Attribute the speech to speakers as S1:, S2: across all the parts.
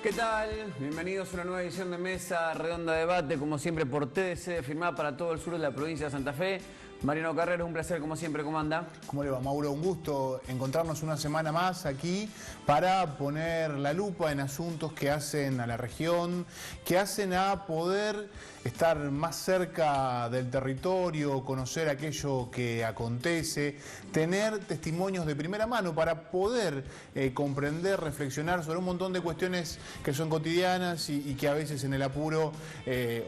S1: ¿Qué tal? Bienvenidos a una nueva edición de Mesa Redonda Debate, como siempre por TDC, firmada para todo el sur de la provincia de Santa Fe. Mariano Carrero, un placer como siempre, ¿cómo anda?
S2: ¿Cómo le va, Mauro? Un gusto encontrarnos una semana más aquí para poner la lupa en asuntos que hacen a la región, que hacen a poder estar más cerca del territorio, conocer aquello que acontece, tener testimonios de primera mano para poder comprender, reflexionar sobre un montón de cuestiones que son cotidianas y que a veces en el apuro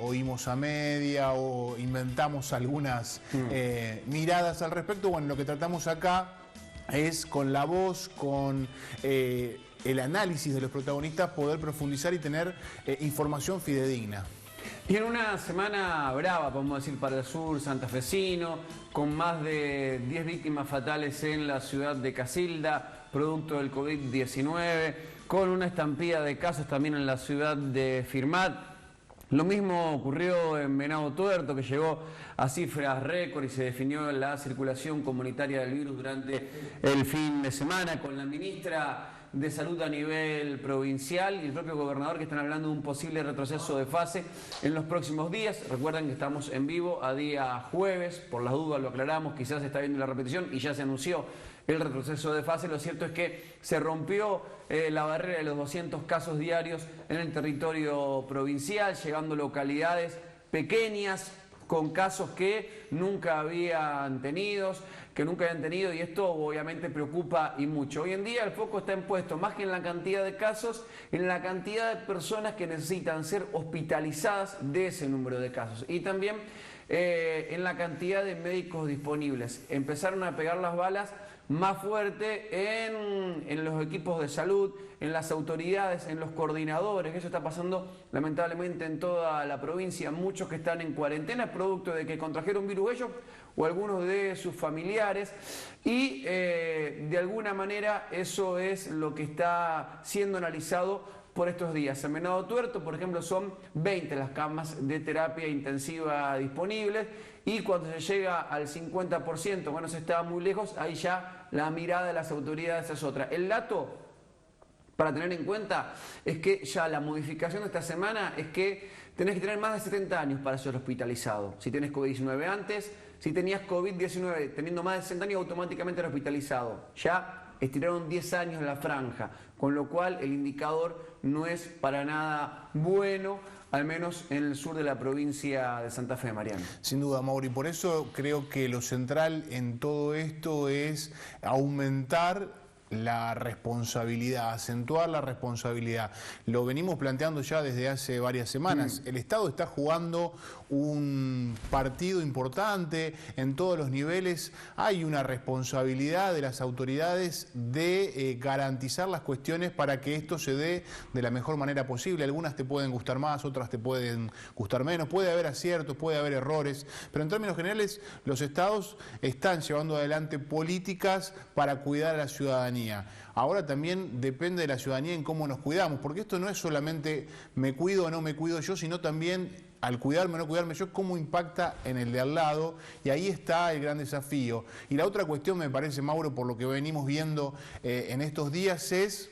S2: oímos a media o inventamos algunas miradas al respecto. Bueno, lo que tratamos acá es con la voz, con el análisis de los protagonistas, poder profundizar y tener información fidedigna.
S1: Y en una semana brava, podemos decir, para el sur santafesino, con más de 10 víctimas fatales en la ciudad de Casilda, producto del COVID-19, con una estampida de casos también en la ciudad de Firmat. Lo mismo ocurrió en Venado Tuerto, que llegó a cifras récord y se definió la circulación comunitaria del virus durante el fin de semana, con la ministra de Salud a nivel provincial y el propio gobernador que están hablando de un posible retroceso de fase en los próximos días. Recuerden que estamos en vivo a día jueves, por las dudas lo aclaramos, quizás se está viendo la repetición y ya se anunció el retroceso de fase. Lo cierto es que se rompió la barrera de los 200 casos diarios en el territorio provincial, llegando a localidades pequeñas con casos que nunca habían tenido, y esto obviamente preocupa y mucho. Hoy en día el foco está puesto más que en la cantidad de casos, en la cantidad de personas que necesitan ser hospitalizadas de ese número de casos y también en la cantidad de médicos disponibles. Empezaron a pegar las balas más fuerte en los equipos de salud, en las autoridades, en los coordinadores. Eso está pasando lamentablemente en toda la provincia. Muchos que están en cuarentena producto de que contrajeron virus ellos o algunos de sus familiares y de alguna manera eso es lo que está siendo analizado por estos días. En Venado Tuerto, por ejemplo, son 20 las camas de terapia intensiva disponibles y cuando se llega al 50%, bueno, se está muy lejos, ahí ya la mirada de las autoridades es otra. El dato para tener en cuenta es que ya la modificación de esta semana es que tenés que tener más de 70 años para ser hospitalizado. Si tenés COVID-19 antes, si tenías COVID-19 teniendo más de 60 años, automáticamente eres hospitalizado. Ya estiraron 10 años la franja, con lo cual el indicador no es para nada bueno, al menos en el sur de la provincia de Santa Fe, Mariano.
S2: Sin duda, Mauri, por eso creo que lo central en todo esto es aumentar la responsabilidad, acentuar la responsabilidad. Lo venimos planteando ya desde hace varias semanas. El Estado está jugando un partido importante en todos los niveles. Hay una responsabilidad de las autoridades de garantizar las cuestiones para que esto se dé de la mejor manera posible. Algunas te pueden gustar más, otras te pueden gustar menos. Puede haber aciertos, puede haber errores, pero en términos generales los estados están llevando adelante políticas para cuidar a la ciudadanía. Ahora también depende de la ciudadanía en cómo nos cuidamos, porque esto no es solamente me cuido o no me cuido yo, sino también al cuidarme o no cuidarme yo, cómo impacta en el de al lado, y ahí está el gran desafío. Y la otra cuestión, me parece, Mauro, por lo que venimos viendo en estos días, es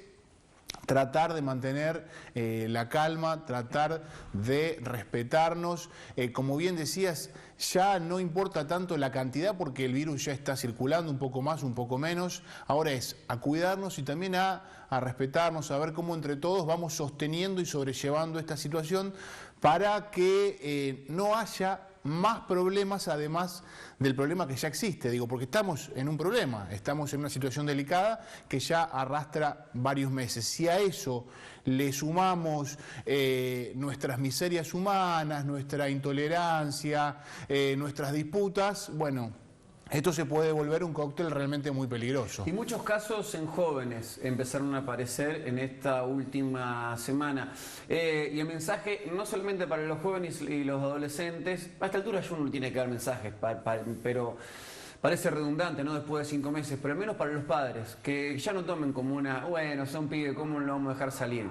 S2: tratar de mantener la calma, tratar de respetarnos. Como bien decías, ya no importa tanto la cantidad porque el virus ya está circulando un poco más, un poco menos. Ahora es a cuidarnos y también a respetarnos, a ver cómo entre todos vamos sosteniendo y sobrellevando esta situación para que no haya más problemas además del problema que ya existe, digo, porque estamos en un problema, estamos en una situación delicada que ya arrastra varios meses. Si a eso le sumamos nuestras miserias humanas, nuestra intolerancia, nuestras disputas, bueno, esto se puede volver un cóctel realmente muy peligroso.
S1: Y muchos casos en jóvenes empezaron a aparecer en esta última semana. Y el mensaje, no solamente para los jóvenes y los adolescentes, a esta altura ya uno tiene que dar mensajes, pero parece redundante, ¿no? Después de 5 meses, pero al menos para los padres, que ya no tomen como una, bueno, son pibes, ¿cómo lo vamos a dejar salir?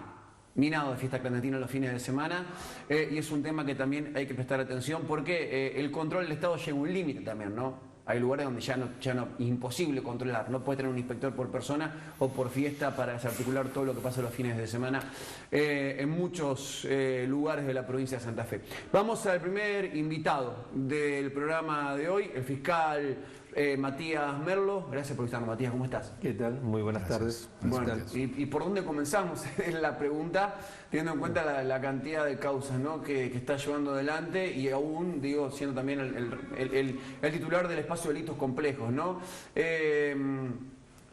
S1: Minado de fiesta clandestina los fines de semana, y es un tema que también hay que prestar atención porque el control del Estado llega a un límite también, ¿no? hay lugares donde ya no imposible controlar, no puede tener un inspector por persona o por fiesta para desarticular todo lo que pasa los fines de semana en muchos lugares de la provincia de Santa Fe. Vamos al primer invitado del programa de hoy, el fiscal Matías Merlo. Gracias por estar, Matías, ¿cómo estás?
S3: ¿Qué tal? Muy buenas tardes.
S1: Bueno, ¿y por dónde comenzamos? Es la pregunta, teniendo en cuenta la cantidad de causas, ¿no?, que está llevando adelante y aún, digo, siendo también el titular del espacio de delitos complejos, ¿no?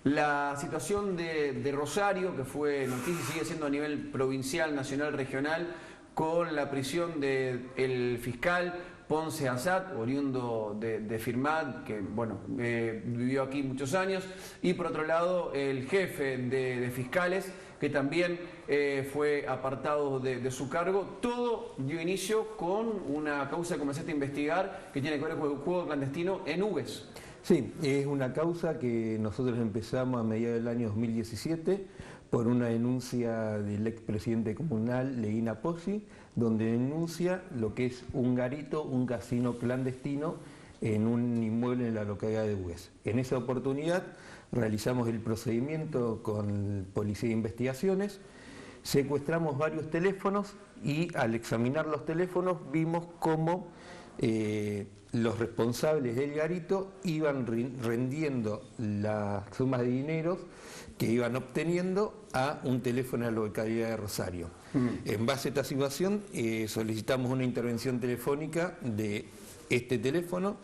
S1: La situación de Rosario, que fue noticia y sigue siendo a nivel provincial, nacional, regional, con la prisión del fiscal Ponce Azat, oriundo de Firmat, que bueno, vivió aquí muchos años, y por otro lado el jefe de fiscales, que también fue apartado de su cargo. Todo dio inicio con una causa que comenzaste a investigar que tiene que ver con el juego clandestino en Hugues.
S3: Sí, es una causa que nosotros empezamos a mediados del año 2017 por una denuncia del expresidente comunal, Leguina Pozzi, donde denuncia lo que es un garito, un casino clandestino en un inmueble en la localidad de Hugues. En esa oportunidad realizamos el procedimiento con Policía de Investigaciones, secuestramos varios teléfonos y al examinar los teléfonos vimos cómo los responsables del garito iban rendiendo las sumas de dineros que iban obteniendo a un teléfono en la localidad de Rosario. En base a esta situación solicitamos una intervención telefónica de este teléfono,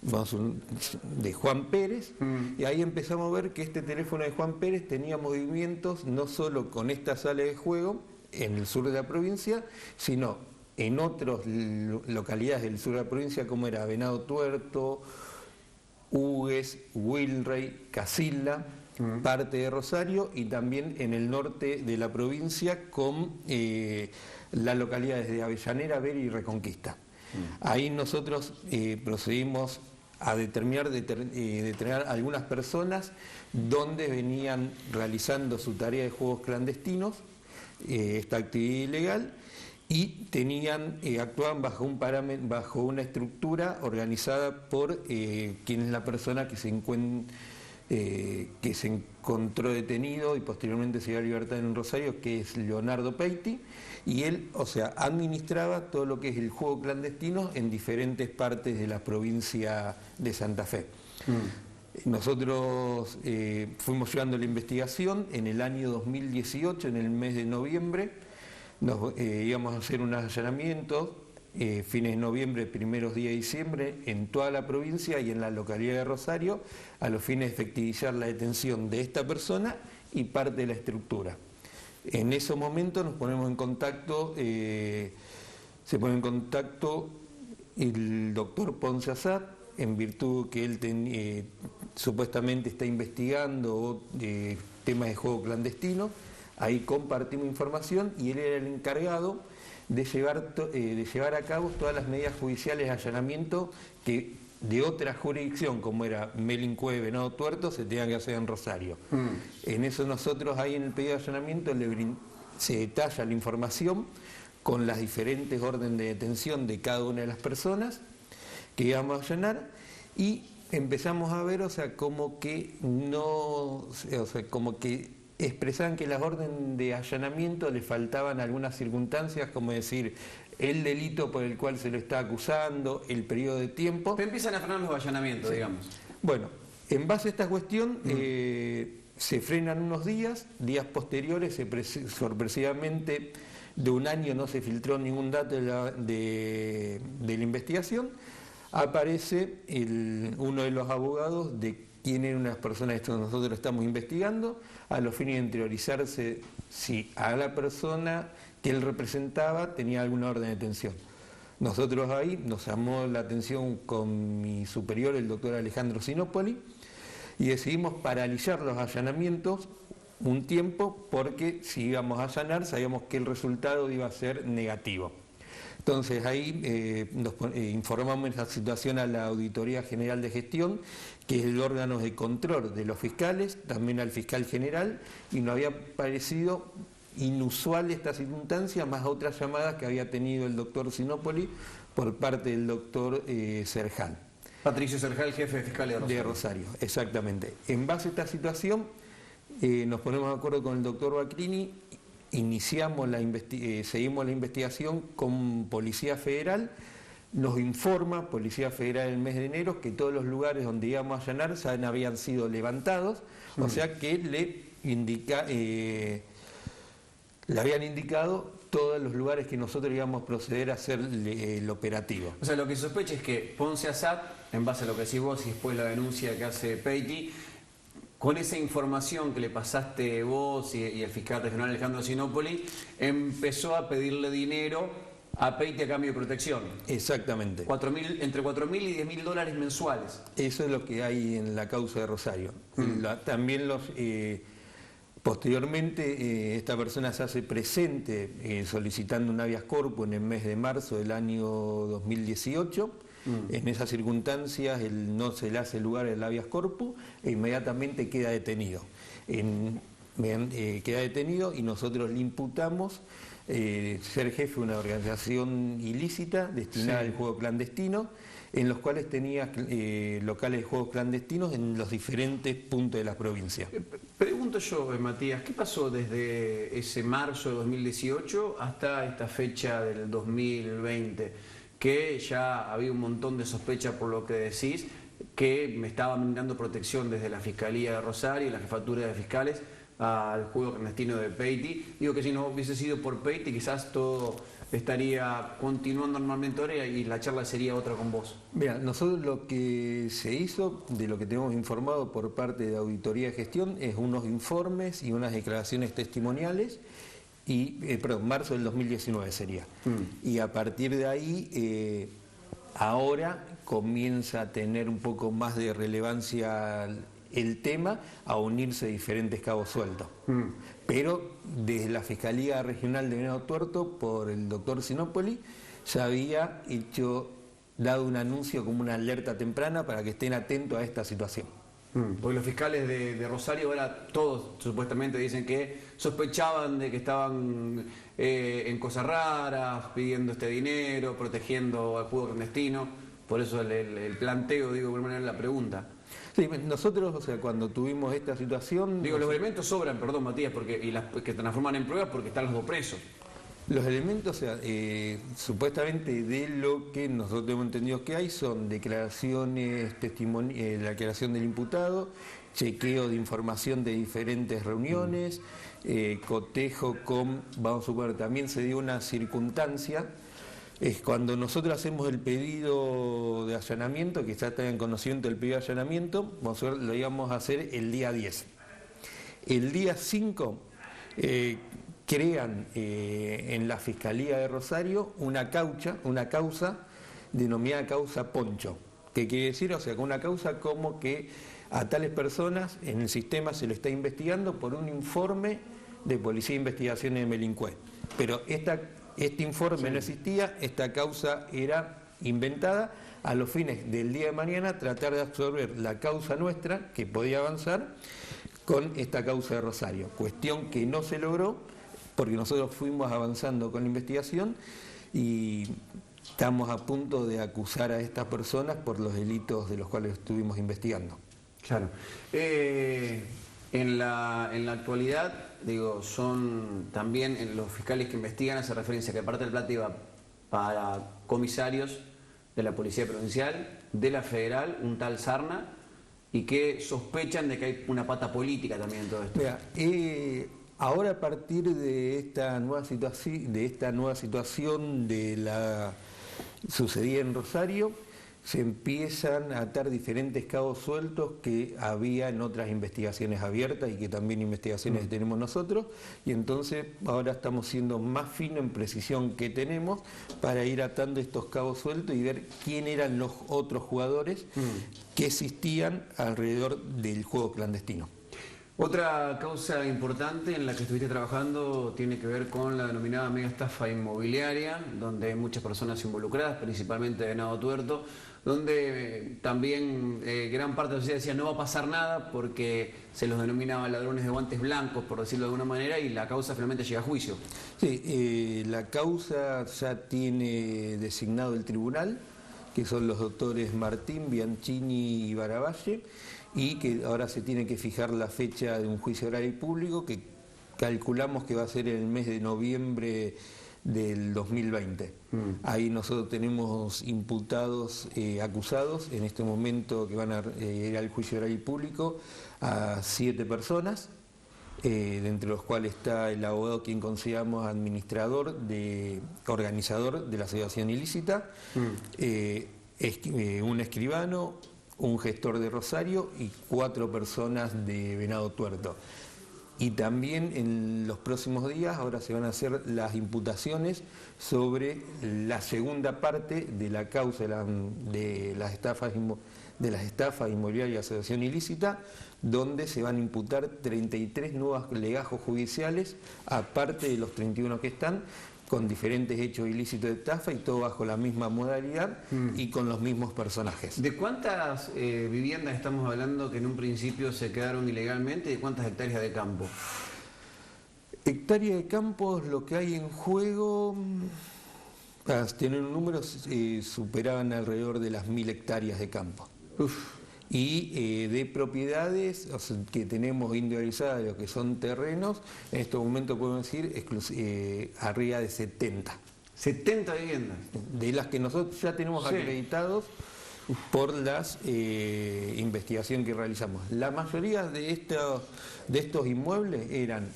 S3: de Juan Pérez, y ahí empezamos a ver que este teléfono de Juan Pérez tenía movimientos no solo con esta sala de juego en el sur de la provincia, sino en otras localidades del sur de la provincia, como era Venado Tuerto, Hugues, Wilrey, Casilda, parte de Rosario, y también en el norte de la provincia con las localidades de Avellaneda, Ver y Reconquista. Ahí nosotros procedimos a determinar algunas personas donde venían realizando su tarea de juegos clandestinos, esta actividad ilegal, y actuaban bajo una estructura organizada por quien es la persona que se encontró detenido y posteriormente se dio a libertad en Rosario, que es Leonardo Peiti, y él, administraba todo lo que es el juego clandestino en diferentes partes de la provincia de Santa Fe. Nosotros fuimos llevando la investigación en el año 2018, en el mes de noviembre. Íbamos a hacer unos allanamientos fines de noviembre, primeros días de diciembre, en toda la provincia y en la localidad de Rosario, a los fines de efectivizar la detención de esta persona y parte de la estructura. En esos momentos nos ponemos en contacto, se pone en contacto el doctor Ponce Azat, en virtud que él supuestamente está investigando temas de juego clandestino. Ahí compartimos información y él era el encargado de llevar a cabo todas las medidas judiciales de allanamiento que de otra jurisdicción, como era Melincue, Venado Tuerto, se tenían que hacer en Rosario. En eso nosotros ahí en el pedido de allanamiento se detalla la información con las diferentes órdenes de detención de cada una de las personas que íbamos a allanar, y empezamos a ver, como que expresaban que las órdenes de allanamiento le faltaban algunas circunstancias, como decir, el delito por el cual se lo está acusando, el periodo de tiempo.
S1: Te empiezan a frenar los allanamientos, sí, digamos.
S3: Bueno, en base a esta cuestión se frenan unos días posteriores, sorpresivamente de un año no se filtró ningún dato de la investigación, aparece uno de los abogados de quién eran las personas que nosotros estamos investigando, a los fines de interiorizarse si a la persona que él representaba tenía alguna orden de detención. Nosotros ahí nos llamó la atención con mi superior, el doctor Alejandro Sinopoli, y decidimos paralizar los allanamientos un tiempo, porque si íbamos a allanar sabíamos que el resultado iba a ser negativo. Entonces ahí informamos esa situación a la Auditoría General de Gestión, que es el órgano de control de los fiscales, también al fiscal general, y nos había parecido inusual esta circunstancia, más otras llamadas que había tenido el doctor Sinopoli por parte del doctor Serján.
S1: Patricio Serjal, jefe de Fiscalía de Rosario.
S3: De Rosario, exactamente. En base a esta situación, nos ponemos de acuerdo con el doctor Bacrini, seguimos la investigación con Policía Federal. Nos informa Policía Federal el mes de enero que todos los lugares donde íbamos a allanar ya habían sido levantados, o sea que le habían indicado todos los lugares que nosotros íbamos a proceder a hacer el operativo.
S1: O sea, lo que sospecha es que Ponce Assad, en base a lo que decís vos y después la denuncia que hace Peiti, con esa información que le pasaste vos y el fiscal regional Alejandro Sinopoli, empezó a pedirle dinero a Peiti a cambio de protección.
S3: Exactamente.
S1: Entre 4.000 y 10.000 dólares mensuales.
S3: Eso es lo que hay en la causa de Rosario. También posteriormente esta persona se hace presente solicitando un habeas corpus en el mes de marzo del año 2018. En esas circunstancias él no se le hace lugar al habeas corpus e inmediatamente queda detenido. Queda detenido y nosotros le imputamos ser jefe de una organización ilícita destinada al juego clandestino, en los cuales tenía locales de juegos clandestinos en los diferentes puntos de la provincia.
S1: Pregunto yo, Matías, ¿qué pasó desde ese marzo de 2018 hasta esta fecha del 2020? Que ya había un montón de sospechas por lo que decís, que me estaban brindando protección desde la Fiscalía de Rosario y la Jefatura de Fiscales al juego clandestino de Peiti. Digo que si no hubiese sido por Peiti quizás todo estaría continuando normalmente ahora y la charla sería otra con vos.
S3: Mira, nosotros lo que se hizo, de lo que tenemos informado por parte de Auditoría de Gestión, es unos informes y unas declaraciones testimoniales, marzo del 2019 sería. Y a partir de ahí, ahora comienza a tener un poco más de relevancia el tema, a unirse diferentes cabos sueltos. Pero desde la Fiscalía Regional de Venado Tuerto, por el doctor Sinopoli, ya había dado un anuncio como una alerta temprana para que estén atentos a esta situación.
S1: Porque los fiscales de Rosario ahora todos supuestamente dicen que sospechaban de que estaban en cosas raras, pidiendo este dinero, protegiendo al juego clandestino. Por eso el planteo, digo, de alguna manera la pregunta.
S3: Sí, nosotros, o sea, cuando tuvimos esta situación...
S1: Digo, los elementos sobran, perdón, Matías, y las que transforman en pruebas porque están los dos presos.
S3: Los elementos, o sea, supuestamente de lo que nosotros hemos entendido que hay son declaraciones, la declaración del imputado, chequeo de información de diferentes reuniones, cotejo con, vamos a suponer, también se dio una circunstancia, es cuando nosotros hacemos el pedido de allanamiento, que está en conocimiento del pedido de allanamiento, lo íbamos a hacer el día 10. El día 5... crean en la Fiscalía de Rosario una causa denominada causa Poncho, que quiere decir, o sea, una causa como que a tales personas en el sistema se le está investigando por un informe de Policía de Investigaciones de Melincue. Pero este informe no existía, esta causa era inventada a los fines del día de mañana tratar de absorber la causa nuestra, que podía avanzar, con esta causa de Rosario. Cuestión que no se logró, porque nosotros fuimos avanzando con la investigación y estamos a punto de acusar a estas personas por los delitos de los cuales estuvimos investigando.
S1: Claro. En la actualidad, digo, son también los fiscales que investigan, hace referencia que parte del plata iba para comisarios de la Policía Provincial, de la Federal, un tal Sarna, y que sospechan de que hay una pata política también en todo esto.
S3: Mira, ahora a partir de esta nueva situación de la sucedida en Rosario, se empiezan a atar diferentes cabos sueltos que había en otras investigaciones abiertas y que también investigaciones tenemos nosotros, y entonces ahora estamos siendo más finos en precisión que tenemos para ir atando estos cabos sueltos y ver quién eran los otros jugadores que existían alrededor del juego clandestino.
S1: Otra causa importante en la que estuviste trabajando tiene que ver con la denominada mega estafa inmobiliaria, donde hay muchas personas involucradas, principalmente de Venado Tuerto, donde también gran parte de la sociedad decía no va a pasar nada porque se los denominaba ladrones de guantes blancos, por decirlo de alguna manera, y la causa finalmente llega a juicio.
S3: Sí, la causa ya tiene designado el tribunal, que son los doctores Martín, Bianchini y Baravalle, y que ahora se tiene que fijar la fecha de un juicio oral y público que calculamos que va a ser en el mes de noviembre del 2020. Ahí nosotros tenemos imputados, acusados, en este momento que van a ir al juicio oral y público, a 7 personas, de entre los cuales está el abogado quien consideramos organizador de la asociación ilícita, un escribano, un gestor de Rosario y 4 personas de Venado Tuerto. Y también en los próximos días ahora se van a hacer las imputaciones sobre la segunda parte de la causa de las estafas inmobiliarias y asociación ilícita, donde se van a imputar 33 nuevos legajos judiciales, aparte de los 31 que están, con diferentes hechos ilícitos de estafa y todo bajo la misma modalidad y con los mismos personajes.
S1: ¿De cuántas viviendas estamos hablando que en un principio se quedaron ilegalmente y de cuántas hectáreas de campo?
S3: Hectáreas de campo, lo que hay en juego, para tener un número, superaban alrededor de las 1000 hectáreas de campo. Y de propiedades, o sea, que tenemos individualizadas, lo que son terrenos, en este momento podemos decir arriba de 70.
S1: 70 viviendas.
S3: De las que nosotros ya tenemos acreditados por las investigación que realizamos. La mayoría de estos inmuebles eran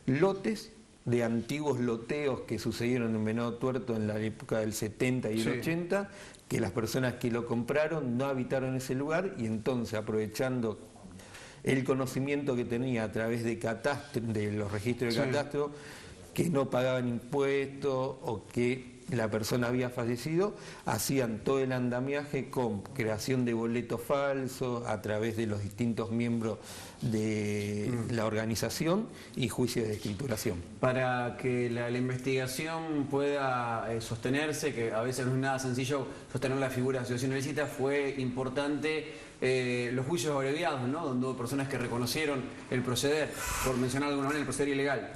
S3: lotes de antiguos loteos que sucedieron en Venado Tuerto en la época del 70 y el 80, que las personas que lo compraron no habitaron ese lugar y entonces, aprovechando el conocimiento que tenía a través de los registros de catastro, que no pagaban impuestos o que la persona había fallecido, hacían todo el andamiaje con creación de boletos falsos a través de los distintos miembros de la organización y juicios de escrituración.
S1: Para que la investigación pueda sostenerse, que a veces no es nada sencillo sostener la figura de asociación ilícita, fue importante los juicios abreviados, ¿no? Donde hubo personas que reconocieron el proceder, por mencionar de alguna manera, el proceder ilegal.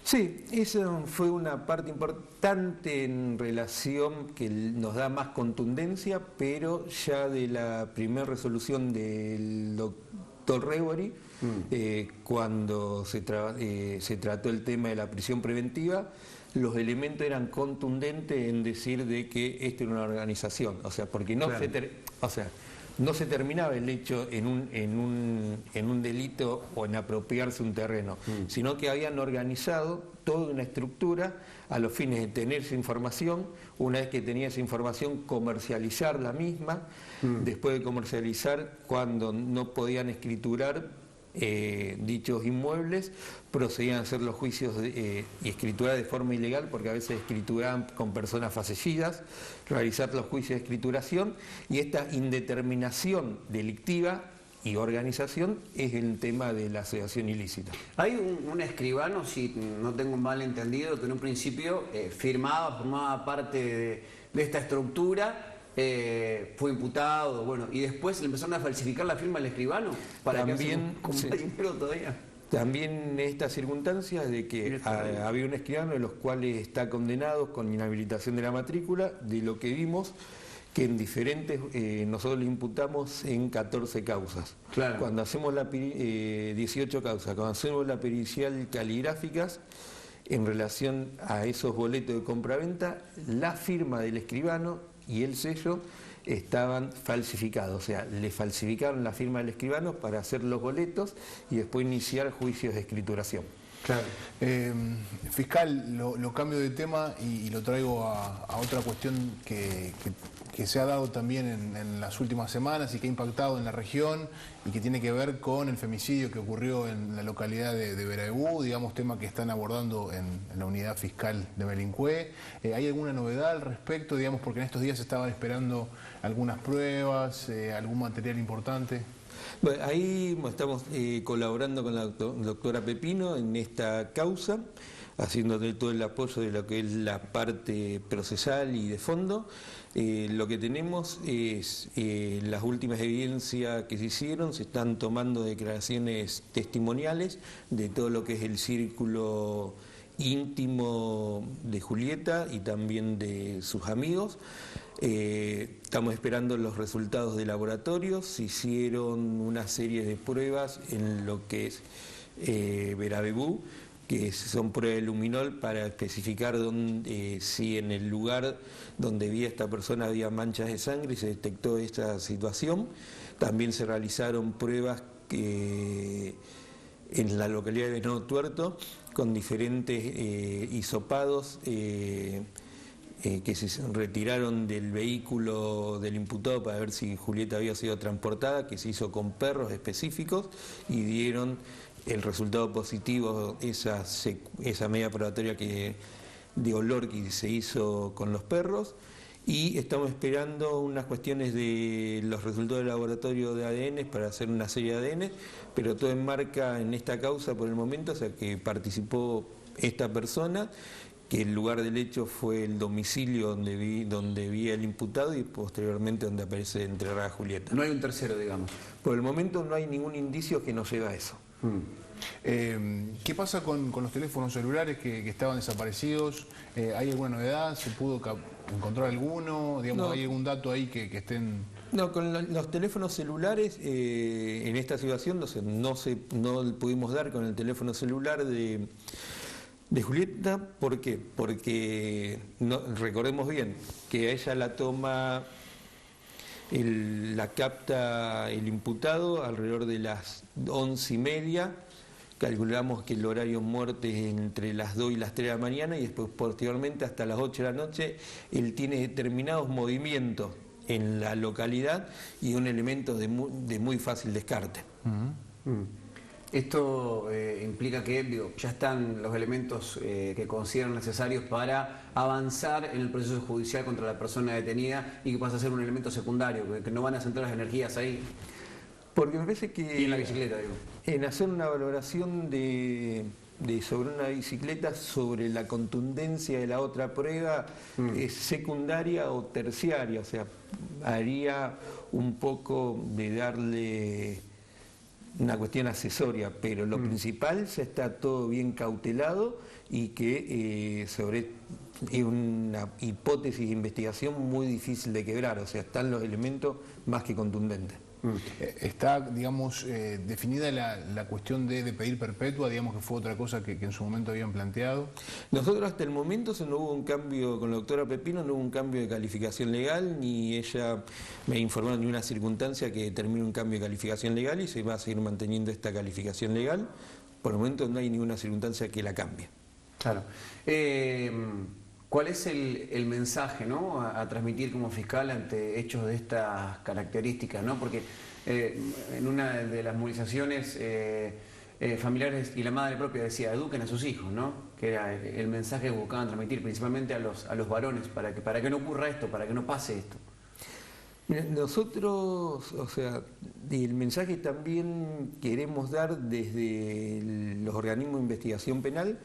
S3: Sí, esa fue una parte importante en relación que nos da más contundencia, pero ya de la primera resolución del doctor Rebori, cuando se trató el tema de la prisión preventiva, los elementos eran contundentes en decir de que esto era una organización, o sea, porque no no se terminaba el hecho en un delito o en apropiarse un terreno, sino que habían organizado toda una estructura a los fines de tener esa información, una vez que tenía esa información comercializar la misma, después de comercializar, cuando no podían escriturar dichos inmuebles, procedían a hacer los juicios y escriturar de forma ilegal, porque a veces escrituraban con personas fallecidas, realizar los juicios de escrituración, y esta indeterminación delictiva y organización es el tema de la asociación ilícita.
S1: Hay un escribano, si no tengo mal entendido, que en un principio formaba parte de esta estructura, fue imputado, bueno, y después le empezaron a falsificar la firma del escribano para
S3: también,
S1: que haga dinero todavía.
S3: También estas circunstancias de que había un escribano de los cuales está condenado con inhabilitación de la matrícula, de lo que vimos que en diferentes, nosotros le imputamos en 14 causas.
S1: Claro.
S3: Cuando hacemos 18 causas, cuando hacemos la pericial caligráficas, en relación a esos boletos de compraventa, la firma del escribano y el sello estaban falsificados, o sea, le falsificaron la firma del escribano para hacer los boletos y después iniciar juicios de escrituración.
S2: Claro. Fiscal, lo cambio de tema y lo traigo a otra cuestión que se ha dado también en las últimas semanas y que ha impactado en la región y que tiene que ver con el femicidio que ocurrió en la localidad de Beraebú, digamos, tema que están abordando en la unidad fiscal de Belincué. ¿Hay alguna novedad al respecto, digamos, porque en estos días estaban esperando algunas pruebas, algún material importante?
S3: Bueno, ahí estamos colaborando con la doctora Pepino en esta causa, haciéndole todo el apoyo de lo que es la parte procesal y de fondo. Lo que tenemos es las últimas evidencias que se hicieron, se están tomando declaraciones testimoniales de todo lo que es el círculo íntimo de Julieta y también de sus amigos. Estamos esperando los resultados de laboratorio. Se hicieron una serie de pruebas en lo que es Verabebú, que son pruebas de luminol para especificar si en el lugar donde vivía esta persona había manchas de sangre y se detectó esta situación. También se realizaron pruebas en la localidad de Venado Tuerto con diferentes hisopados que se retiraron del vehículo del imputado para ver si Julieta había sido transportada, que se hizo con perros específicos y dieron el resultado positivo, esa medida probatoria de olor que se hizo con los perros. Y estamos esperando unas cuestiones de los resultados del laboratorio de ADN para hacer una serie de ADN, pero todo enmarca en esta causa por el momento, o sea que participó esta persona, que el lugar del hecho fue el domicilio donde vivía el imputado y posteriormente donde aparece enterrada Julieta.
S1: No hay un tercero, digamos.
S3: Por el momento no hay ningún indicio que nos lleve a eso.
S2: ¿Qué pasa con los teléfonos celulares que estaban desaparecidos? ¿Hay alguna novedad? ¿Se pudo encontrar alguno? Digamos,
S3: No.
S2: ¿hay algún dato ahí que estén...?
S3: No, con los teléfonos celulares, en esta situación no pudimos dar con el teléfono celular de Julieta. ¿Por qué? Porque recordemos bien que a ella la toma, la capta el imputado alrededor de las 11:30. Calculamos que el horario muerte es entre las 2 y las 3 de la mañana y después posteriormente hasta las 8 de la noche él tiene determinados movimientos en la localidad y un elemento de muy fácil descarte.
S1: Esto implica que ya están los elementos que consideran necesarios para avanzar en el proceso judicial contra la persona detenida y que pasa a ser un elemento secundario, que no van a centrar las energías ahí.
S3: Porque me parece que...
S1: Y en la bicicleta, digo.
S3: En hacer una valoración sobre una bicicleta, sobre la contundencia de la otra prueba, es secundaria o terciaria, o sea, haría un poco de darle una cuestión accesoria, pero lo principal ya está todo bien cautelado y que es una hipótesis de investigación muy difícil de quebrar, o sea, están los elementos más que contundentes.
S2: Está, digamos, definida la cuestión de pedir perpetua, digamos que fue otra cosa que en su momento habían planteado.
S3: Nosotros hasta el momento no hubo un cambio, con la doctora Pepino no hubo un cambio de calificación legal, ni ella me informó ni una circunstancia que determine un cambio de calificación legal y se va a seguir manteniendo esta calificación legal. Por el momento no hay ninguna circunstancia que la cambie.
S1: Claro. ¿Cuál es el mensaje, ¿no?, a transmitir como fiscal ante hechos de estas características, ¿no? Porque en una de las movilizaciones familiares y la madre propia decía, eduquen a sus hijos, ¿no? Que era el mensaje que buscaban transmitir principalmente a los varones para que no ocurra esto, para que no pase esto.
S3: Mira, nosotros, o sea, el mensaje también queremos dar desde los organismos de investigación penal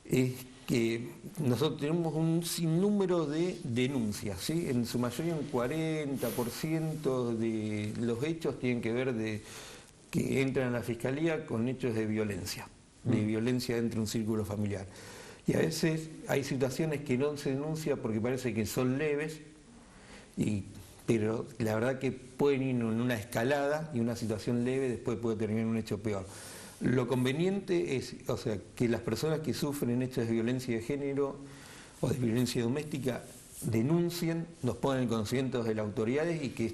S3: es que nosotros tenemos un sinnúmero de denuncias, ¿sí? En su mayoría un 40% de los hechos tienen que ver que entran a la Fiscalía con hechos de violencia dentro de un círculo familiar. Y a veces hay situaciones que no se denuncian porque parece que son leves, pero la verdad que pueden ir en una escalada y una situación leve después puede terminar en un hecho peor. Lo conveniente es, o sea, que las personas que sufren hechos de violencia de género o de violencia doméstica denuncien, nos pongan en conocimiento de las autoridades y que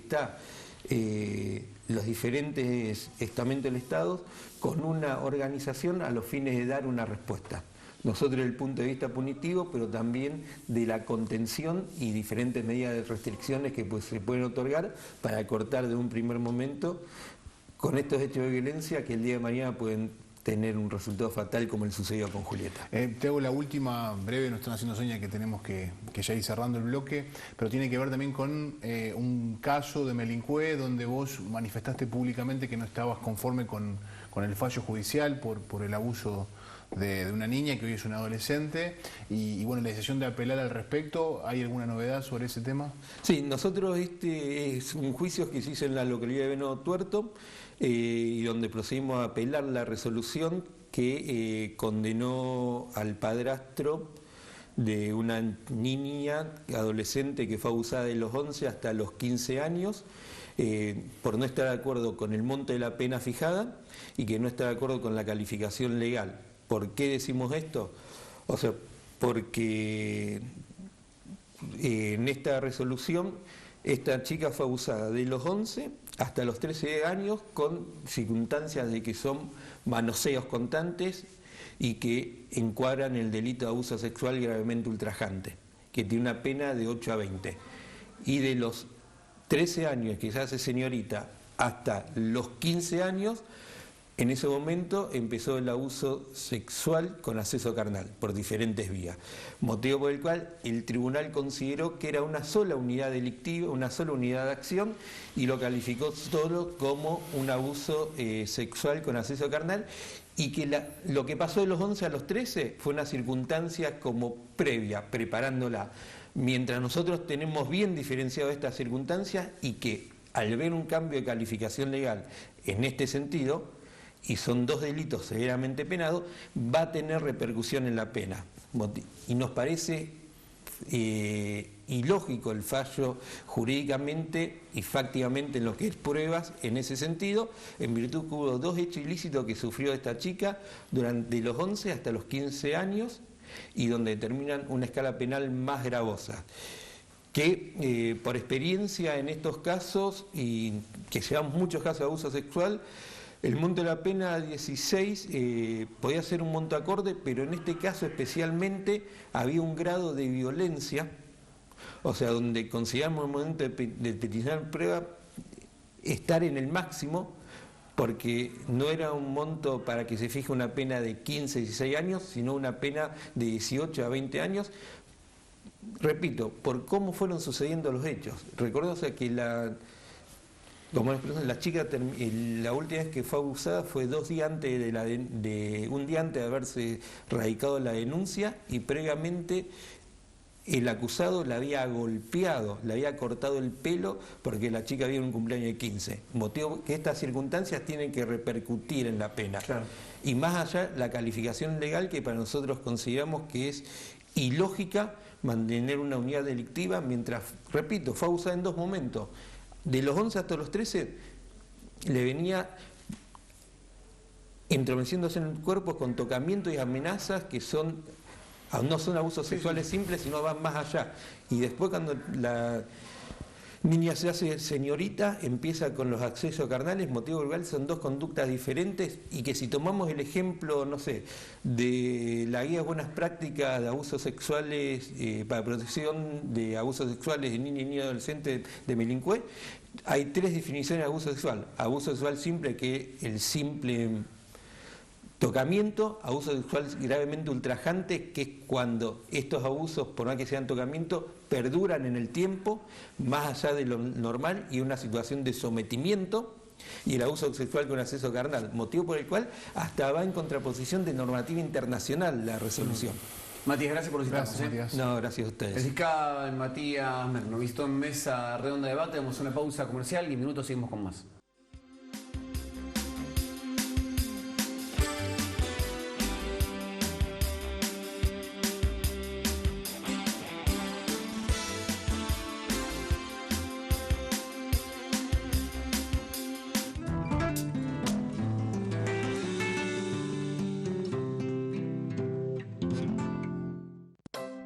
S3: los diferentes estamentos del Estado con una organización a los fines de dar una respuesta. Nosotros desde el punto de vista punitivo, pero también de la contención y diferentes medidas de restricciones que se pueden otorgar para cortar de un primer momento con estos hechos de violencia que el día de mañana pueden tener un resultado fatal como el sucedió con Julieta.
S2: Te hago la última breve, nos están haciendo señas que tenemos que ya ir cerrando el bloque, pero tiene que ver también con un caso de Melincue donde vos manifestaste públicamente que no estabas conforme con el fallo judicial por el abuso de una niña que hoy es una adolescente y bueno, la decisión de apelar al respecto. ¿Hay alguna novedad sobre ese tema?
S3: Sí, nosotros es un juicio que se hizo en la localidad de Venado Tuerto y donde procedimos a apelar la resolución que condenó al padrastro de una niña adolescente que fue abusada de los 11 hasta los 15 años, por no estar de acuerdo con el monto de la pena fijada y que no está de acuerdo con la calificación legal. ¿Por qué decimos esto? O sea, porque en esta resolución esta chica fue abusada de los 11 hasta los 13 años con circunstancias de que son manoseos constantes y que encuadran el delito de abuso sexual gravemente ultrajante, que tiene una pena de 8 a 20. Y de los 13 años que se hace señorita hasta los 15 años, en ese momento empezó el abuso sexual con acceso carnal por diferentes vías, motivo por el cual el tribunal consideró que era una sola unidad delictiva, una sola unidad de acción, y lo calificó solo como un abuso sexual con acceso carnal, y que lo que pasó de los 11 a los 13 fue una circunstancia como previa, preparándola, mientras nosotros tenemos bien diferenciado estas circunstancias, y que al ver un cambio de calificación legal en este sentido, y son dos delitos severamente penados, va a tener repercusión en la pena. Y nos parece ilógico el fallo jurídicamente y fácticamente en lo que es pruebas en ese sentido, en virtud que hubo dos hechos ilícitos que sufrió esta chica durante los 11 hasta los 15 años y donde determinan una escala penal más gravosa. Que por experiencia en estos casos, y que llevamos muchos casos de abuso sexual, el monto de la pena 16 podía ser un monto acorde, pero en este caso especialmente había un grado de violencia, o sea, donde consideramos el momento de peticionar prueba estar en el máximo, porque no era un monto para que se fije una pena de 15, 16 años, sino una pena de 18 a 20 años. Repito, por cómo fueron sucediendo los hechos. Recordemos que la chica, la última vez que fue abusada fue 2 días antes un día antes de haberse radicado la denuncia, y previamente el acusado la había golpeado, le había cortado el pelo porque la chica había un cumpleaños de 15. Motivo que estas circunstancias tienen que repercutir en la pena. Claro. Y más allá, la calificación legal, que para nosotros consideramos que es ilógica mantener una unidad delictiva mientras, repito, fue abusada en 2 momentos. De los 11 hasta los 13 le venía entromeciéndose en el cuerpo con tocamientos y amenazas que no son abusos sexuales simples, sino van más allá. Y después, cuando la niña se hace señorita, empieza con los accesos carnales, motivo por el cual son 2 conductas diferentes, y que si tomamos el ejemplo, no sé, de la guía de buenas prácticas de abusos sexuales, para protección de abusos sexuales de niños y niños adolescentes de Melincué, hay 3 definiciones de abuso sexual. Abuso sexual simple, que el simple tocamiento; abuso sexual gravemente ultrajante, que es cuando estos abusos, por más que sean tocamiento, perduran en el tiempo, más allá de lo normal, y una situación de sometimiento; y el abuso sexual con acceso carnal, motivo por el cual hasta va en contraposición de normativa internacional la resolución.
S1: Matías, gracias por visitarnos.
S3: Gracias, no, gracias a ustedes.
S1: El fiscal Matías Merno, visto en Mesa Redonda de Debate. Damos una pausa comercial y en minutos seguimos con más.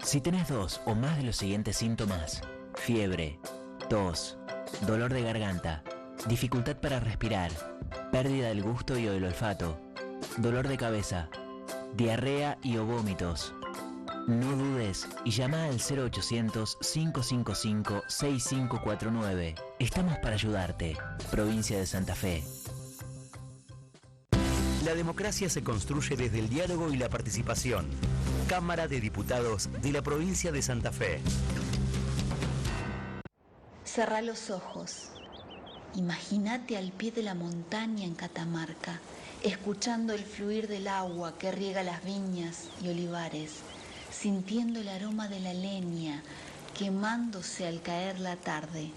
S4: Si tenés 2 o más de los siguientes síntomas: fiebre, tos, dolor de garganta, dificultad para respirar, pérdida del gusto y o del olfato, dolor de cabeza, diarrea y o vómitos, no dudes y llama al 0800-555-6549. Estamos para ayudarte. Provincia de Santa Fe.
S5: La democracia se construye desde el diálogo y la participación. Cámara de Diputados de la Provincia de Santa Fe.
S6: Cerrá los ojos. Imagínate al pie de la montaña en Catamarca, escuchando el fluir del agua que riega las viñas y olivares, sintiendo el aroma de la leña quemándose al caer la tarde.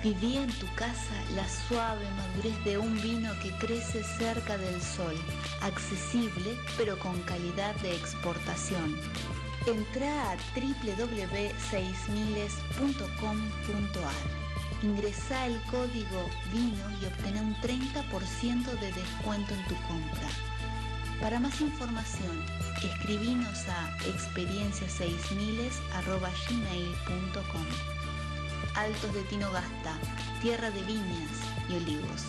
S6: Viví en tu casa la suave madurez de un vino que crece cerca del sol, accesible pero con calidad de exportación. Entrá a www.6000.com.ar. Ingresá el código VINO y obtené un 30% de descuento en tu compra. Para más información, escribinos a experiencia6000@gmail.com. Altos de Tinogasta, tierra de viñas y olivos.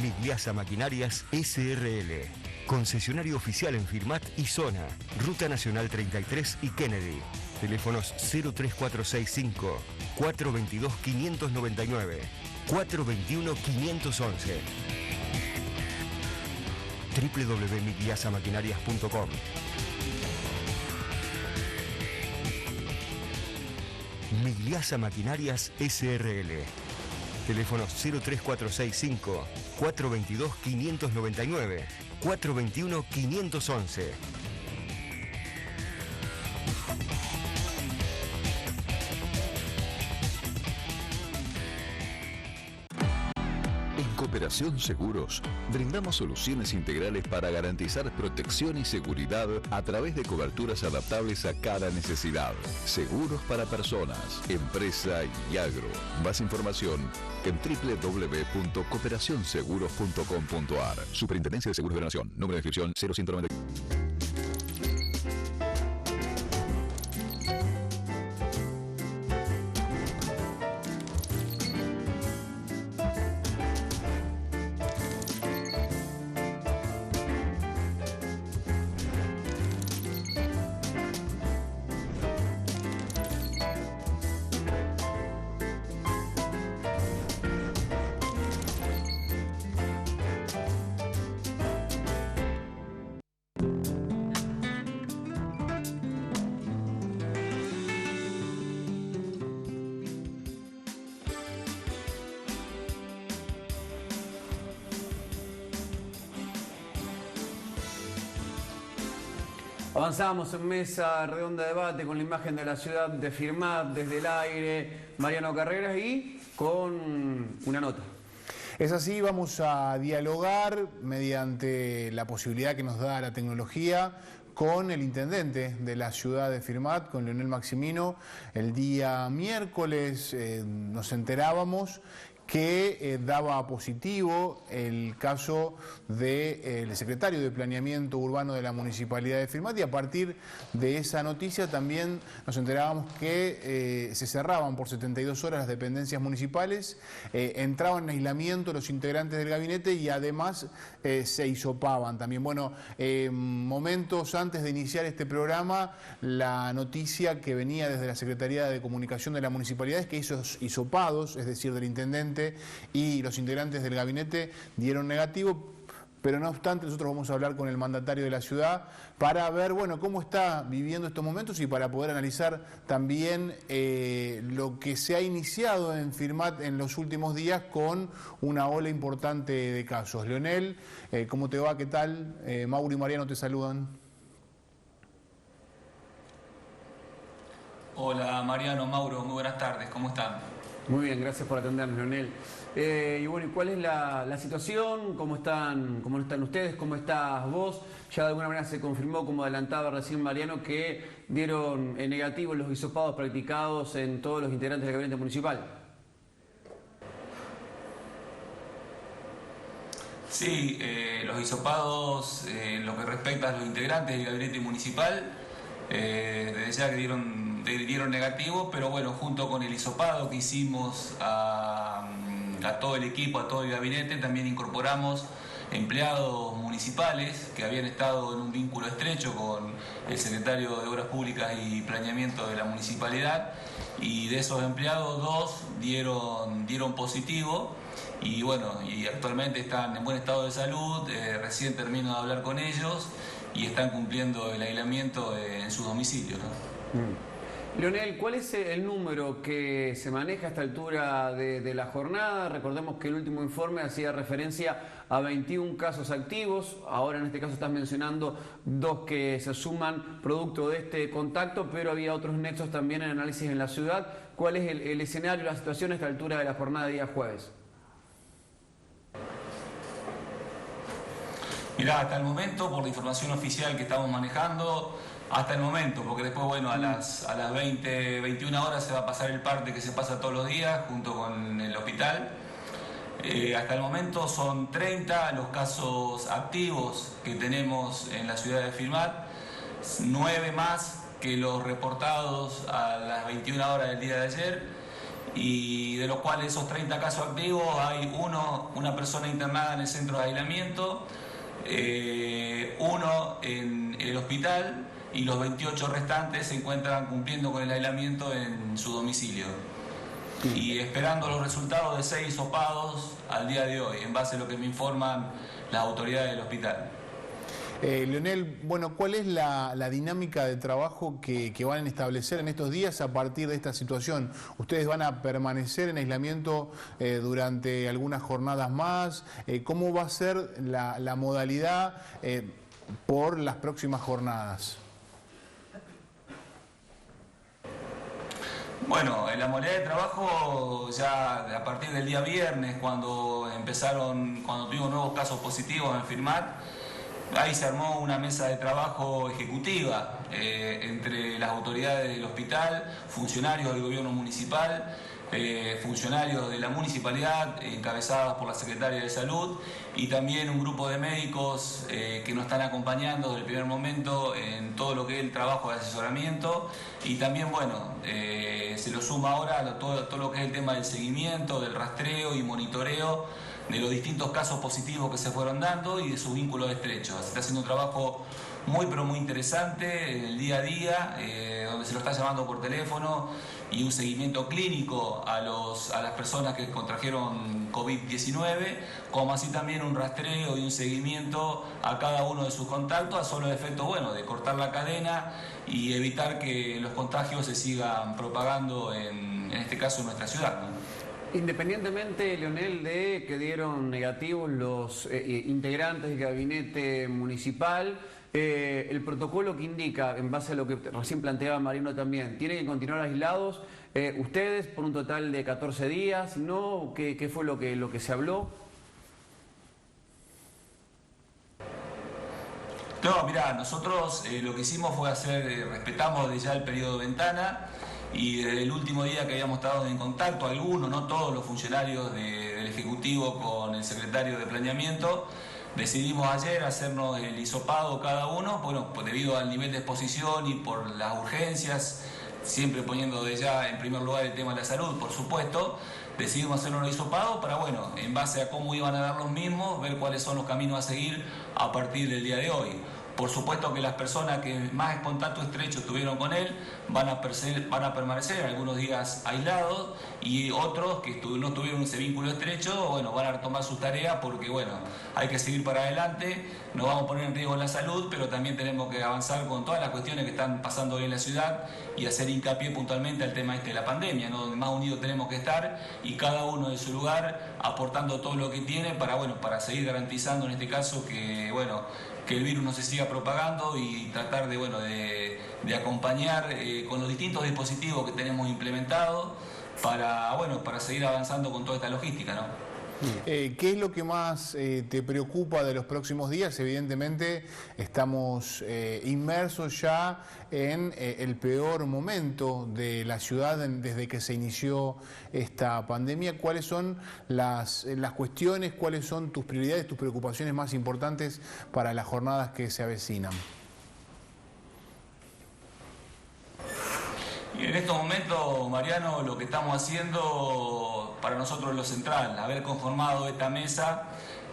S7: Migliasa Maquinarias S.R.L. Concesionario oficial en Firmat y Zona. Ruta Nacional 33 y Kennedy. Teléfonos 03465 422 599 421 511. www.migliasamaquinarias.com. Migliasa Maquinarias S.R.L. Teléfonos 03465 422 599 421 511.
S8: Cooperación Seguros, brindamos soluciones integrales para garantizar protección y seguridad a través de coberturas adaptables a cada necesidad. Seguros para personas, empresa y agro. Más información en www.cooperacionseguros.com.ar. Superintendencia de Seguros de la Nación. Número de inscripción 0190.
S1: Avanzamos en mesa redonda de debate con la imagen de la ciudad de Firmat desde el aire, Mariano Carreras, y con una nota.
S2: Es así, vamos a dialogar mediante la posibilidad que nos da la tecnología con el intendente de la ciudad de Firmat, con Leonel Maximino. El día miércoles nos enterábamos que daba positivo el caso del secretario de Planeamiento Urbano de la Municipalidad de Firmat, y a partir de esa noticia también nos enterábamos que se cerraban por 72 horas las dependencias municipales, entraban en aislamiento los integrantes del gabinete y además se hisopaban también. Bueno, momentos antes de iniciar este programa, la noticia que venía desde la Secretaría de Comunicación de la Municipalidad es que esos hisopados, es decir, del intendente y los integrantes del gabinete, dieron negativo. Pero no obstante, nosotros vamos a hablar con el mandatario de la ciudad para ver, bueno, cómo está viviendo estos momentos y para poder analizar también lo que se ha iniciado en Firmat en los últimos días con una ola importante de casos. Leonel, ¿cómo te va? ¿Qué tal? Mauro y Mariano te saludan.
S9: Hola Mariano, Mauro, muy buenas tardes, ¿cómo están?
S1: Muy bien, gracias por atendernos, Leonel. Y bueno, ¿cuál es la situación? ¿Cómo están ustedes? ¿Cómo estás vos? Ya de alguna manera se confirmó, como adelantaba recién Mariano, que dieron negativo los hisopados practicados en todos los integrantes del gabinete municipal.
S9: Sí, los hisopados, en lo que respecta a los integrantes del gabinete municipal, desde ya que dieron negativo, pero bueno, junto con el hisopado que hicimos a todo el equipo, a todo el gabinete, también incorporamos empleados municipales que habían estado en un vínculo estrecho con el secretario de Obras Públicas y Planeamiento de la municipalidad, y de esos empleados 2 dieron positivo, y bueno, y actualmente están en buen estado de salud. Recién termino de hablar con ellos y están cumpliendo el aislamiento en sus domicilios, ¿no?
S1: Leonel, ¿cuál es el número que se maneja a esta altura de la jornada? Recordemos que el último informe hacía referencia a 21 casos activos. Ahora en este caso estás mencionando 2 que se suman producto de este contacto, pero había otros nexos también en análisis en la ciudad. ¿Cuál es el escenario, la situación a esta altura de la jornada de día jueves?
S9: Mirá, hasta el momento, por la información oficial que estamos manejando, hasta el momento, porque después, bueno, a las 20, 21 horas se va a pasar el parte que se pasa todos los días junto con el hospital. Hasta el momento son 30 los casos activos que tenemos en la ciudad de Filmat, 9 más que los reportados a las 21 horas del día de ayer, y de los cuales esos 30 casos activos hay una persona internada en el centro de aislamiento, uno en el hospital, y los 28 restantes se encuentran cumpliendo con el aislamiento en su domicilio. Y esperando los resultados de 6 hisopados al día de hoy, en base a lo que me informan las autoridades del hospital.
S2: Leonel, bueno, ¿cuál es la dinámica de trabajo que van a establecer en estos días a partir de esta situación? ¿Ustedes van a permanecer en aislamiento durante algunas jornadas más? ¿Cómo va a ser la modalidad por las próximas jornadas?
S9: Bueno, en la modalidad de trabajo ya a partir del día viernes, cuando tuvimos nuevos casos positivos en Filmat, ahí se armó una mesa de trabajo ejecutiva entre las autoridades del hospital, funcionarios del gobierno municipal, funcionarios de la municipalidad encabezados por la secretaria de Salud, y también un grupo de médicos que nos están acompañando desde el primer momento en todo lo que es el trabajo de asesoramiento, y también, bueno, se lo suma ahora todo lo que es el tema del seguimiento, del rastreo y monitoreo de los distintos casos positivos que se fueron dando y de sus vínculos estrechos. Se está haciendo un trabajo muy pero muy interesante en el día a día, donde se lo está llamando por teléfono, y un seguimiento clínico a las personas que contrajeron COVID-19, como así también un rastreo y un seguimiento a cada uno de sus contactos, a solo efecto, bueno, de cortar la cadena y evitar que los contagios se sigan propagando en este caso en nuestra ciudad, ¿no?
S1: Independientemente, Leonel, de que dieron negativos los integrantes del gabinete municipal, el protocolo que indica, en base a lo que recién planteaba Mariano también, ¿tienen que continuar aislados ustedes por un total de 14 días? ¿No? ¿Qué fue lo que se habló?
S9: No, mirá, nosotros lo que hicimos fue respetamos desde ya el periodo de ventana, y desde el último día que habíamos estado en contacto, algunos, no todos los funcionarios del Ejecutivo con el secretario de Planeamiento, decidimos ayer hacernos el hisopado cada uno, bueno, pues debido al nivel de exposición y por las urgencias, siempre poniendo desde ya en primer lugar el tema de la salud, por supuesto, decidimos hacernos el hisopado para, bueno, en base a cómo iban a dar los mismos, ver cuáles son los caminos a seguir a partir del día de hoy. Por supuesto que las personas que más contacto estrecho tuvieron con él van a permanecer algunos días aislados, y otros que no tuvieron ese vínculo estrecho, bueno, van a retomar sus tareas porque, bueno, hay que seguir para adelante, nos vamos a poner en riesgo la salud, pero también tenemos que avanzar con todas las cuestiones que están pasando hoy en la ciudad y hacer hincapié puntualmente al tema de la pandemia, ¿no? Donde más unidos tenemos que estar, y cada uno de su lugar aportando todo lo que tiene para seguir garantizando en este caso que, bueno, que el virus no se siga propagando, y tratar de acompañar con los distintos dispositivos que tenemos implementados para seguir avanzando con toda esta logística, ¿no?
S2: ¿Qué es lo que más te preocupa de los próximos días? Evidentemente estamos inmersos ya en el peor momento de la ciudad desde que se inició esta pandemia. ¿Cuáles son las cuestiones, cuáles son tus prioridades, tus preocupaciones más importantes para las jornadas que se avecinan?
S9: Y en estos momentos, Mariano, lo que estamos haciendo para nosotros es lo central, haber conformado esta mesa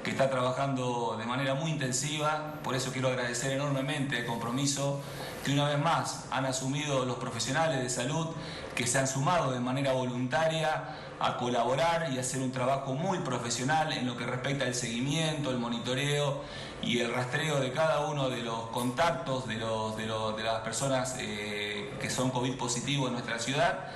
S9: que está trabajando de manera muy intensiva. Por eso quiero agradecer enormemente el compromiso que una vez más han asumido los profesionales de salud, que se han sumado de manera voluntaria a colaborar y hacer un trabajo muy profesional en lo que respecta al seguimiento, el monitoreo y el rastreo de cada uno de los contactos de las personas que son COVID positivos en nuestra ciudad.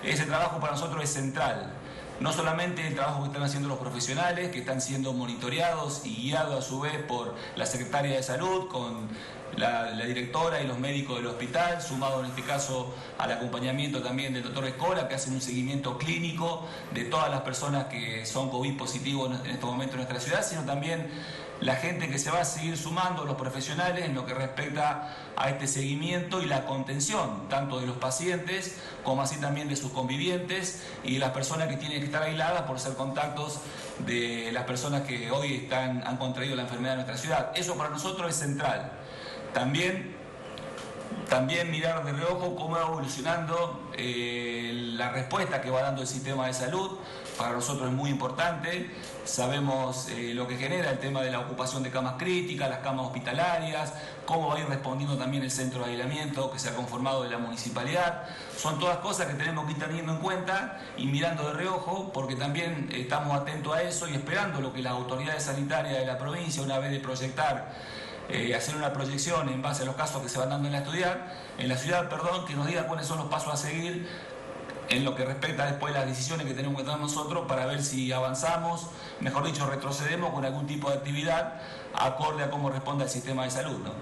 S9: Ese trabajo para nosotros es central. No solamente el trabajo que están haciendo los profesionales, que están siendo monitoreados y guiados a su vez por la Secretaria de Salud, con la directora y los médicos del hospital, sumado en este caso al acompañamiento también del doctor Escola, que hacen un seguimiento clínico de todas las personas que son COVID positivos en este momento en nuestra ciudad, sino también la gente que se va a seguir sumando, los profesionales, en lo que respecta a este seguimiento y la contención, tanto de los pacientes como así también de sus convivientes y de las personas que tienen que estar aisladas por ser contactos de las personas que hoy han contraído la enfermedad en nuestra ciudad. Eso para nosotros es central. También mirar de reojo cómo va evolucionando la respuesta que va dando el sistema de salud. Para nosotros es muy importante. Sabemos lo que genera el tema de la ocupación de camas críticas, las camas hospitalarias, cómo va a ir respondiendo también el centro de aislamiento que se ha conformado de la municipalidad. Son todas cosas que tenemos que ir teniendo en cuenta y mirando de reojo, porque también estamos atentos a eso y esperando lo que las autoridades sanitarias de la provincia, una vez de proyectar, hacer una proyección en base a los casos que se van dando en la ciudad, que nos diga cuáles son los pasos a seguir en lo que respecta después a las decisiones que tenemos que tomar nosotros para ver si avanzamos, mejor dicho, retrocedemos con algún tipo de actividad acorde a cómo responde el sistema de salud, ¿no?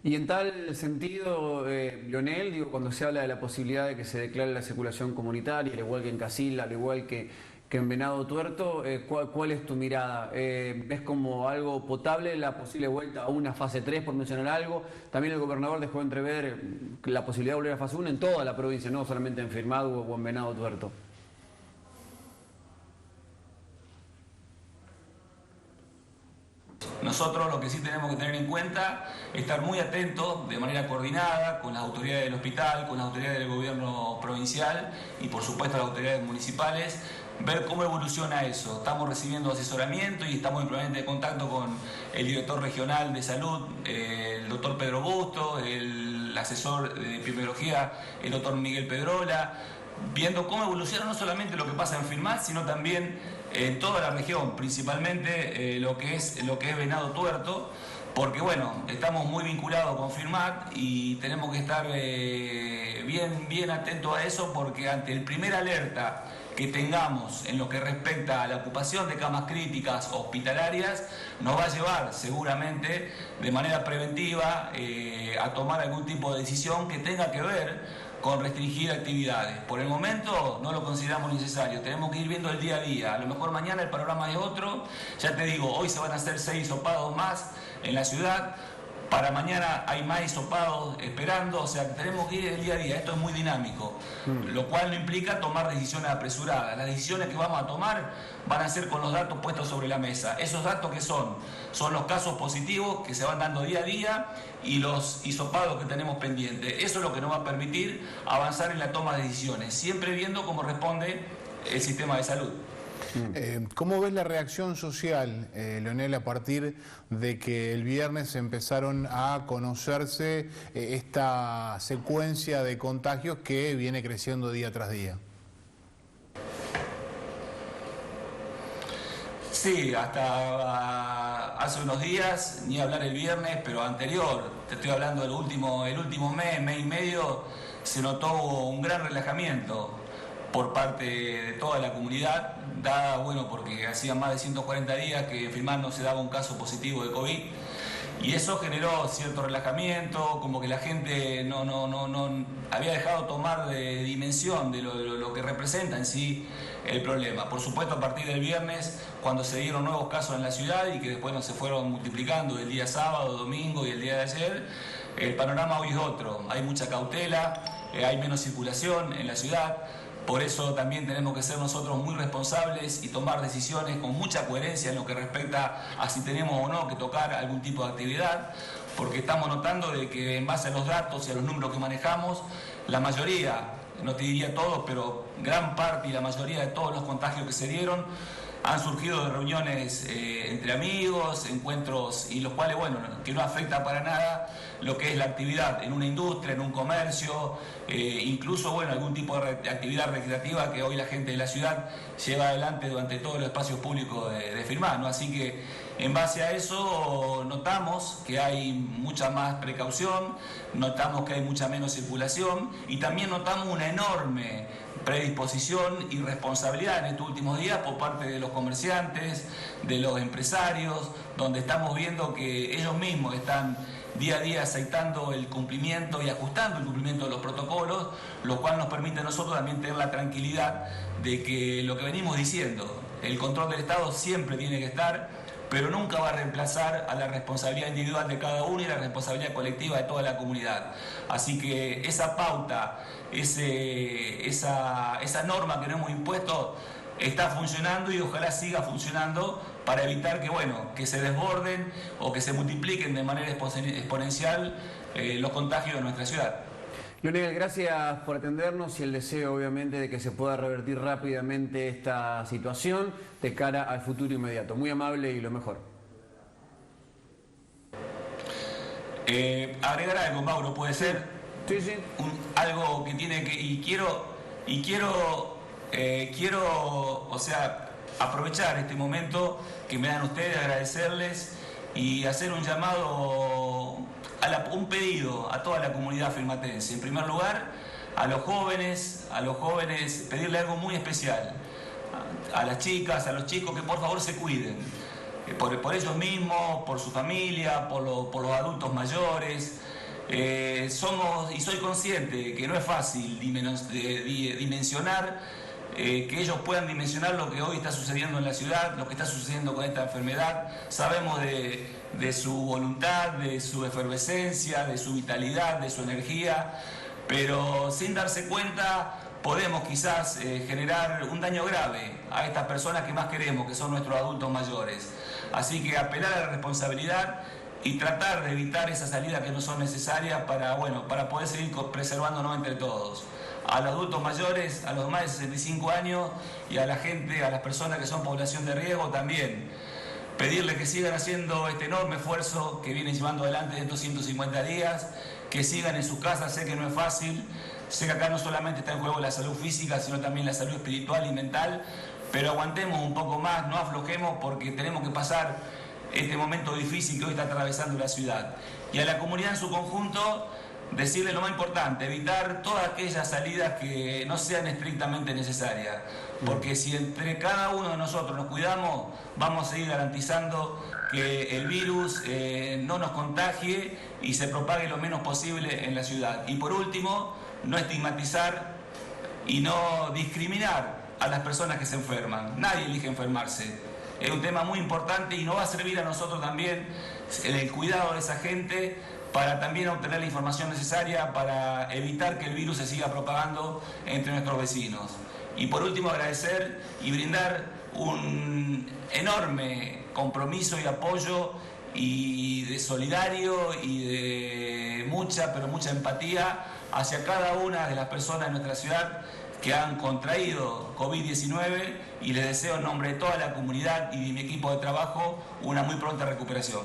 S1: Y en tal sentido, Leonel, cuando se habla de la posibilidad de que se declare la circulación comunitaria, al igual que en Casilda, al igual que en Venado Tuerto, ¿cuál es tu mirada? ¿Ves como algo potable la posible vuelta a una fase 3, por mencionar algo? También el gobernador dejó entrever la posibilidad de volver a fase 1 en toda la provincia, no solamente en Firmado o en Venado Tuerto.
S9: Nosotros lo que sí tenemos que tener en cuenta es estar muy atentos de manera coordinada con las autoridades del hospital, con las autoridades del gobierno provincial y por supuesto las autoridades municipales, ver cómo evoluciona eso. Estamos recibiendo asesoramiento y estamos en permanente contacto con el director regional de salud, el doctor Pedro Busto, el asesor de epidemiología, el doctor Miguel Pedrola, viendo cómo evoluciona no solamente lo que pasa en Firmat, sino también en toda la región, principalmente lo que es Venado Tuerto, porque bueno, estamos muy vinculados con Firmat y tenemos que estar bien atentos a eso, porque ante el primer alerta que tengamos en lo que respecta a la ocupación de camas críticas hospitalarias, nos va a llevar seguramente de manera preventiva a tomar algún tipo de decisión que tenga que ver con restringir actividades. Por el momento no lo consideramos necesario, tenemos que ir viendo el día a día. A lo mejor mañana el panorama es otro, ya te digo, hoy se van a hacer 6 hisopados más en la ciudad, para mañana hay más hisopados esperando, o sea que tenemos que ir el día a día, esto es muy dinámico, lo cual no implica tomar decisiones apresuradas. Las decisiones que vamos a tomar van a ser con los datos puestos sobre la mesa. Esos datos que son los casos positivos que se van dando día a día y los hisopados que tenemos pendientes. Eso es lo que nos va a permitir avanzar en la toma de decisiones, siempre viendo cómo responde el sistema de salud.
S2: ¿Cómo ves la reacción social, Leonel, a partir de que el viernes empezaron a conocerse esta secuencia de contagios que viene creciendo día tras día?
S9: Sí, hasta hace unos días, ni hablar el viernes, pero anterior, te estoy hablando del el último mes y medio, se notó un gran relajamiento por parte de toda la comunidad, dada, bueno, porque hacía más de 140 días que en Firmat no se daba un caso positivo de COVID, y eso generó cierto relajamiento, como que la gente no había dejado tomar de dimensión de lo que representa en sí el problema. Por supuesto, a partir del viernes, cuando se dieron nuevos casos en la ciudad y que después no se fueron multiplicando el día sábado, domingo y el día de ayer, el panorama hoy es otro. Hay mucha cautela, hay menos circulación en la ciudad. Por eso también tenemos que ser nosotros muy responsables y tomar decisiones con mucha coherencia en lo que respecta a si tenemos o no que tocar algún tipo de actividad, porque estamos notando de que en base a los datos y a los números que manejamos, la mayoría, no te diría todos, pero gran parte y la mayoría de todos los contagios que se dieron han surgido de reuniones entre amigos, encuentros, y los cuales, bueno, que no afecta para nada lo que es la actividad en una industria, en un comercio, incluso, bueno, algún tipo de actividad recreativa que hoy la gente de la ciudad lleva adelante durante todos los espacios públicos de Firmat, ¿no? Así que En base a eso notamos que hay mucha más precaución, notamos que hay mucha menos circulación y también notamos una enorme predisposición y responsabilidad en estos últimos días por parte de los comerciantes, de los empresarios, donde estamos viendo que ellos mismos están día a día aceitando el cumplimiento y ajustando el cumplimiento de los protocolos, lo cual nos permite a nosotros también tener la tranquilidad de que lo que venimos diciendo, el control del Estado siempre tiene que estar, pero nunca va a reemplazar a la responsabilidad individual de cada uno y la responsabilidad colectiva de toda la comunidad. Así que esa pauta, esa norma que nos hemos impuesto está funcionando y ojalá siga funcionando para evitar que se desborden o que se multipliquen de manera exponencial los contagios de nuestra ciudad.
S1: Leonel, gracias por atendernos y el deseo obviamente de que se pueda revertir rápidamente esta situación de cara al futuro inmediato. Muy amable y lo mejor.
S9: Agregar algo, Mauro, puede ser.
S1: Sí, sí.
S9: Algo que tiene que... Quiero, o sea, aprovechar este momento que me dan ustedes, agradecerles y hacer un llamado, un pedido a toda la comunidad firmatense. En primer lugar, a los jóvenes, pedirle algo muy especial. A las chicas, a los chicos, que por favor se cuiden. Por ellos mismos, por su familia, por los adultos mayores. Soy consciente que no es fácil dimensionar, que ellos puedan dimensionar lo que hoy está sucediendo en la ciudad, lo que está sucediendo con esta enfermedad. Sabemos de su voluntad, de su efervescencia, de su vitalidad, de su energía, pero sin darse cuenta podemos quizás generar un daño grave a estas personas que más queremos, que son nuestros adultos mayores. Así que apelar a la responsabilidad y tratar de evitar esas salidas que no son necesarias para poder seguir preservándonos entre todos. A los adultos mayores, a los más de 65 años y a la gente, a las personas que son población de riesgo también. Pedirles que sigan haciendo este enorme esfuerzo que vienen llevando adelante estos 150 días, que sigan en sus casas. Sé que no es fácil, sé que acá no solamente está en juego la salud física, sino también la salud espiritual y mental, pero aguantemos un poco más, no aflojemos porque tenemos que pasar este momento difícil que hoy está atravesando la ciudad. Y a la comunidad en su conjunto, decirle lo más importante, evitar todas aquellas salidas que no sean estrictamente necesarias, porque si entre cada uno de nosotros nos cuidamos, vamos a seguir garantizando que el virus no nos contagie y se propague lo menos posible en la ciudad. Y por último, no estigmatizar y no discriminar a las personas que se enferman. Nadie elige enfermarse. Es un tema muy importante y nos va a servir a nosotros también el cuidado de esa gente para también obtener la información necesaria para evitar que el virus se siga propagando entre nuestros vecinos. Y por último, agradecer y brindar un enorme compromiso y apoyo y de solidario y de mucha empatía hacia cada una de las personas de nuestra ciudad que han contraído COVID-19 y les deseo en nombre de toda la comunidad y de mi equipo de trabajo una muy pronta recuperación.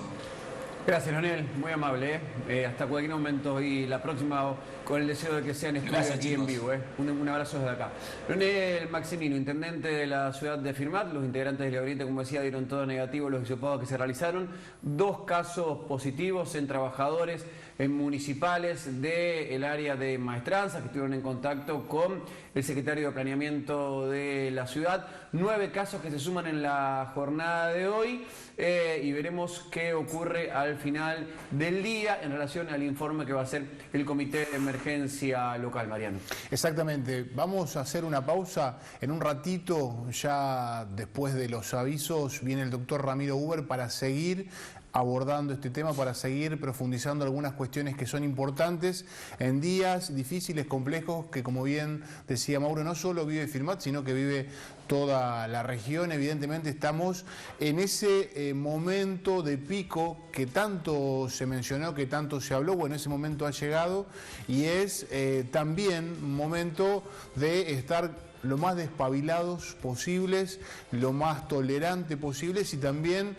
S1: Gracias, Leonel, muy amable. Hasta cualquier momento y la próxima con el deseo de que sean estudios aquí en vivo. Un abrazo desde acá. Leonel Maximino, intendente de la ciudad de Firmat. Los integrantes del gabinete, como decía, dieron todo negativo los hisopados que se realizaron. 2 casos positivos en trabajadores municipales del área de Maestranza que estuvieron en contacto con el secretario de Planeamiento de la ciudad. 9 casos que se suman en la jornada de hoy y veremos qué ocurre al final del día en relación al informe que va a hacer el Comité de Emergencia Local, Mariano.
S2: Exactamente. Vamos a hacer una pausa. En un ratito, ya después de los avisos, viene el doctor Ramiro Huber para seguir abordando este tema, para seguir profundizando algunas cuestiones que son importantes en días difíciles, complejos, que como bien decía Mauro, no solo vive Firmat, sino que vive toda la región. Evidentemente estamos en ese momento de pico que tanto se mencionó, que tanto se habló. Bueno, ese momento ha llegado y es también un momento de estar lo más despabilados posibles, lo más tolerante posibles y también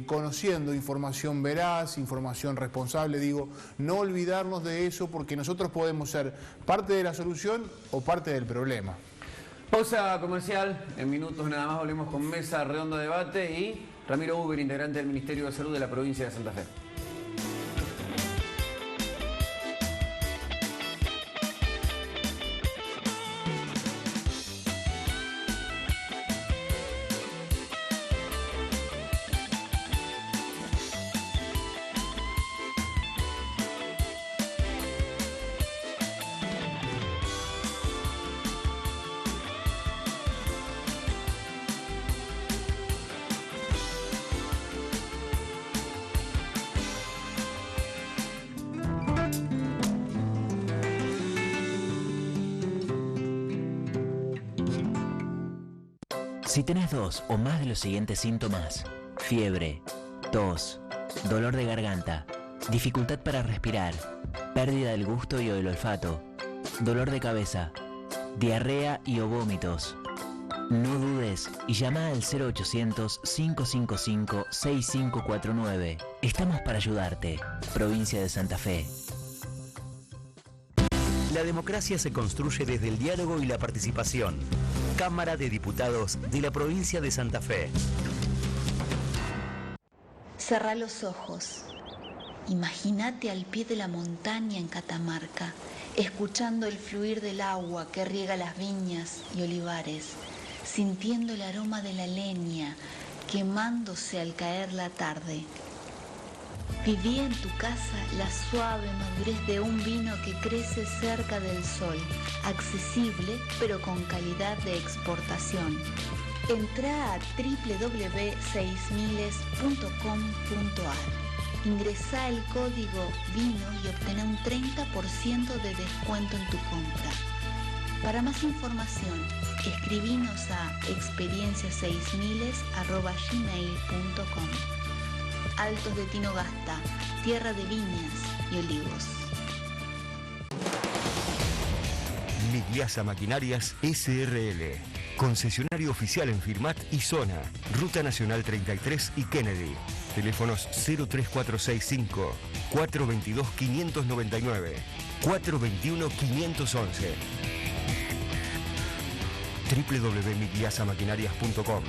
S2: conociendo información veraz, información responsable. Digo, no olvidarnos de eso porque nosotros podemos ser parte de la solución o parte del problema.
S1: Pausa comercial, en minutos nada más volvemos con Mesa Redonda Debate y Ramiro Uber, integrante del Ministerio de Salud de la provincia de Santa Fe.
S4: Si tenés 2 o más de los siguientes síntomas: fiebre, tos, dolor de garganta, dificultad para respirar, pérdida del gusto y del olfato, dolor de cabeza, diarrea y o vómitos, no dudes y llama al 0800-555-6549. Estamos para ayudarte. Provincia de Santa Fe.
S5: La democracia se construye desde el diálogo y la participación. Cámara de Diputados de la provincia de Santa Fe.
S6: Cerrá los ojos. Imagínate al pie de la montaña en Catamarca, escuchando el fluir del agua que riega las viñas y olivares, sintiendo el aroma de la leña quemándose al caer la tarde. Viví en tu casa la suave madurez de un vino que crece cerca del sol, accesible pero con calidad de exportación. Entrá a www.6000.com.ar. Ingresá el código VINO y obtené un 30% de descuento en tu compra. Para más información, escribinos a experiencia6000@gmail.com. Altos de Tinogasta, tierra de viñas y olivos.
S7: Migliasa Maquinarias SRL, concesionario oficial en Firmat y Zona, Ruta Nacional 33 y Kennedy. Teléfonos 03465 422 599 421 511. www.migliasamaquinarias.com.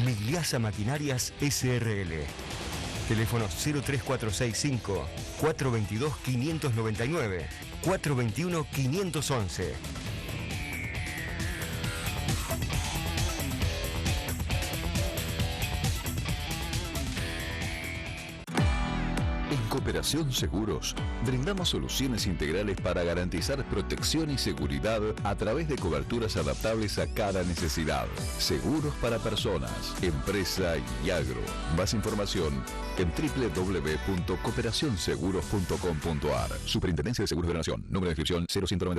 S7: Migliasa Maquinarias SRL. Teléfonos 03465 422 599 421 511.
S8: En Cooperación Seguros, brindamos soluciones integrales para garantizar protección y seguridad a través de coberturas adaptables a cada necesidad. Seguros para personas, empresa y agro. Más información en www.cooperacionseguros.com.ar. Superintendencia de Seguros de la Nación. Número de inscripción 0190.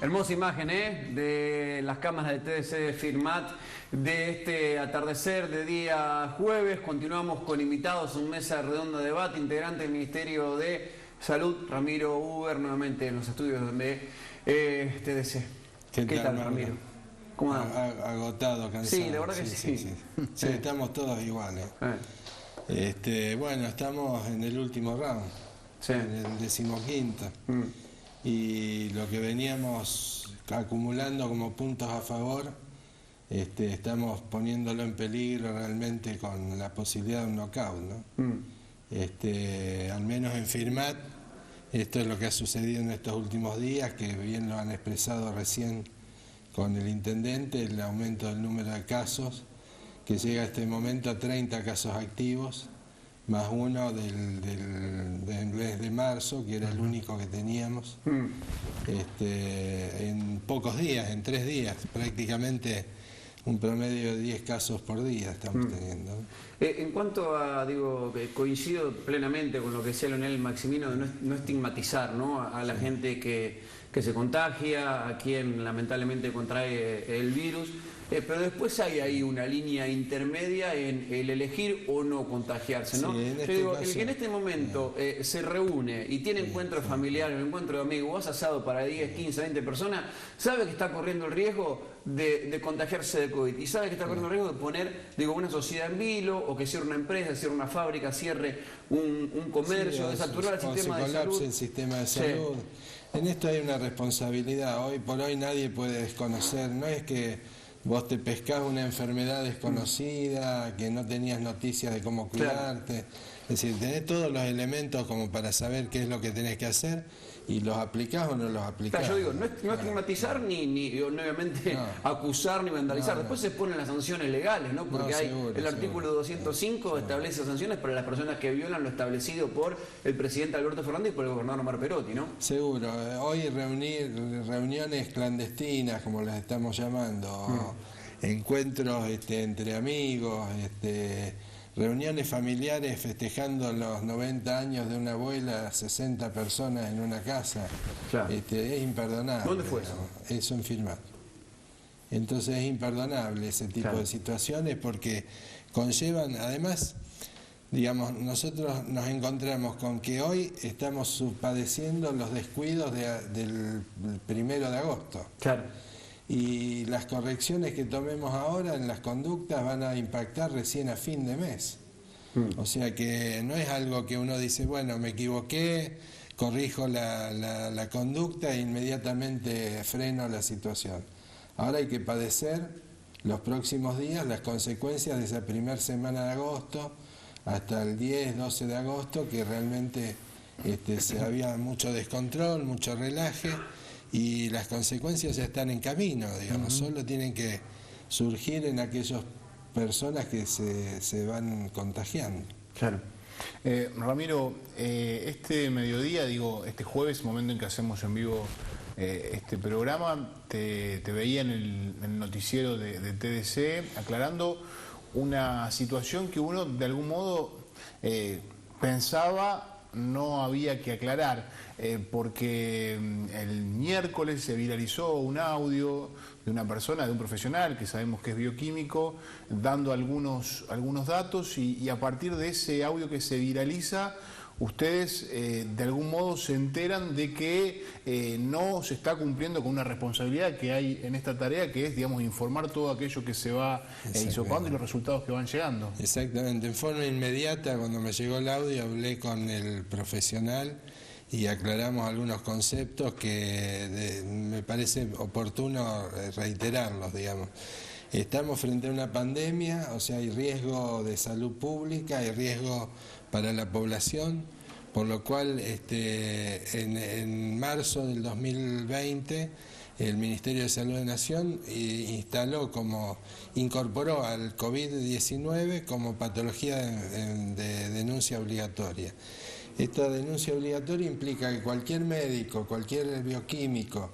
S1: Hermosa imagen de las cámaras de TDC de Firmat de este atardecer de día jueves. Continuamos con invitados, un mesa redonda de debate, integrante del Ministerio de Salud, Ramiro Uber, nuevamente en los estudios de TDC.
S10: ¿Qué tal,
S1: Ramiro? ¿Cómo andas?
S10: Agotado, cansado.
S1: Sí, la verdad que sí.
S10: Sí, estamos todos iguales. Bueno, estamos en el último round, en el 15º. Y lo que veníamos acumulando como puntos a favor, estamos poniéndolo en peligro realmente con la posibilidad de un knockout, ¿no? Al menos en Firmat, esto es lo que ha sucedido en estos últimos días, que bien lo han expresado recién con el intendente, el aumento del número de casos, que llega a este momento a 30 casos activos, más uno del mes de marzo, que era el único que teníamos, en pocos días, en 3 días, prácticamente un promedio de 10 casos por día estamos teniendo.
S1: En cuanto a, digo, coincido plenamente con lo que decía Leonel Maximino, de no estigmatizar, ¿no?, a la gente que se contagia, a quien lamentablemente contrae el virus, pero después hay ahí una línea intermedia en el elegir o no contagiarse, ¿no?
S10: Sí,
S1: Yo digo, el que en este momento se reúne y tiene encuentros familiares, encuentro de amigos, vas asado para 10, 15, 20 personas, sabe que está corriendo el riesgo de contagiarse de COVID y sabe que está corriendo el riesgo de poner, digo, una sociedad en vilo, o que cierre una empresa, cierre una fábrica, cierre un comercio, de saturar el sistema de salud.
S10: El sistema de salud. En esto hay una responsabilidad. Hoy por hoy nadie puede desconocer. No es que vos te pescás una enfermedad desconocida, que no tenías noticias de cómo cuidarte. Es decir, tenés todos los elementos como para saber qué es lo que tenés que hacer y los aplicás o no los aplicás.
S1: Claro, yo digo, no estigmatizar ni obviamente acusar ni vandalizar. Después se ponen las sanciones legales, ¿no? Porque hay el artículo 205 establece sanciones para las personas que violan lo establecido por el presidente Alberto Fernández y por el gobernador Omar Perotti, ¿no?
S10: Seguro. Hoy reuniones clandestinas, como las estamos llamando, encuentros entre amigos, reuniones familiares festejando los 90 años de una abuela, 60 personas en una casa. Claro. Es imperdonable.
S1: ¿Dónde fue eso?
S10: Eso en Filmar. Entonces es imperdonable ese tipo de situaciones porque conllevan, además, digamos, nosotros nos encontramos con que hoy estamos padeciendo los descuidos del 1 de agosto.
S1: Claro.
S10: Y las correcciones que tomemos ahora en las conductas van a impactar recién a fin de mes. O sea que no es algo que uno dice, bueno, me equivoqué, corrijo la conducta e inmediatamente freno la situación. Ahora hay que padecer los próximos días las consecuencias de esa primera semana de agosto hasta el 10, 12 de agosto, que realmente había mucho descontrol, mucho relaje. Y las consecuencias ya están en camino, digamos, solo tienen que surgir en aquellas personas que se van contagiando.
S2: Claro. Ramiro, este mediodía, este jueves, momento en que hacemos en vivo este programa, te veía en el noticiero de TDC aclarando una situación que uno de algún modo pensaba no había que aclarar, porque el miércoles se viralizó un audio de una persona, de un profesional que sabemos que es bioquímico, dando algunos datos y a partir de ese audio que se viraliza, ustedes de algún modo se enteran de que no se está cumpliendo con una responsabilidad que hay en esta tarea, que es, digamos, informar todo aquello que se va hisopando y los resultados que van llegando.
S10: Exactamente. En forma inmediata, cuando me llegó el audio, hablé con el profesional y aclaramos algunos conceptos que me parece oportuno reiterarlos, digamos. Estamos frente a una pandemia, o sea, hay riesgo de salud pública, hay riesgo para la población, por lo cual en marzo del 2020 el Ministerio de Salud de Nación incorporó al COVID-19 como patología de denuncia obligatoria. Esta denuncia obligatoria implica que cualquier médico, cualquier bioquímico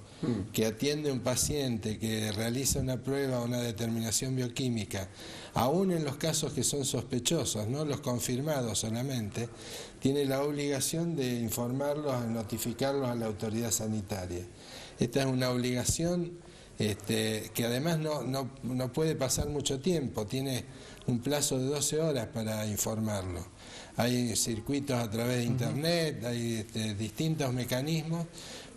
S10: que atiende a un paciente, que realiza una prueba o una determinación bioquímica, aún en los casos que son sospechosos, no los confirmados solamente, tiene la obligación de informarlos, notificarlos a la autoridad sanitaria. Esta es una obligación que además no puede pasar mucho tiempo, tiene un plazo de 12 horas para informarlo. Hay circuitos a través de internet, hay distintos mecanismos,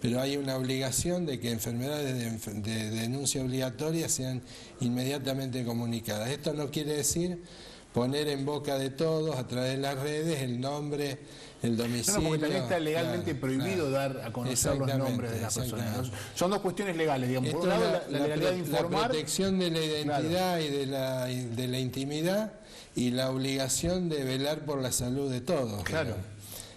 S10: pero hay una obligación de que enfermedades de denuncia obligatoria sean inmediatamente comunicadas. Esto no quiere decir poner en boca de todos a través de las redes el nombre, el domicilio.
S2: No, porque también está legalmente prohibido dar a conocer los nombres de las personas. Son dos cuestiones legales, digamos. Por un lado, la legalidad de informar,
S10: la protección de la identidad y de la intimidad, y la obligación de velar por la salud de todos.
S2: Claro.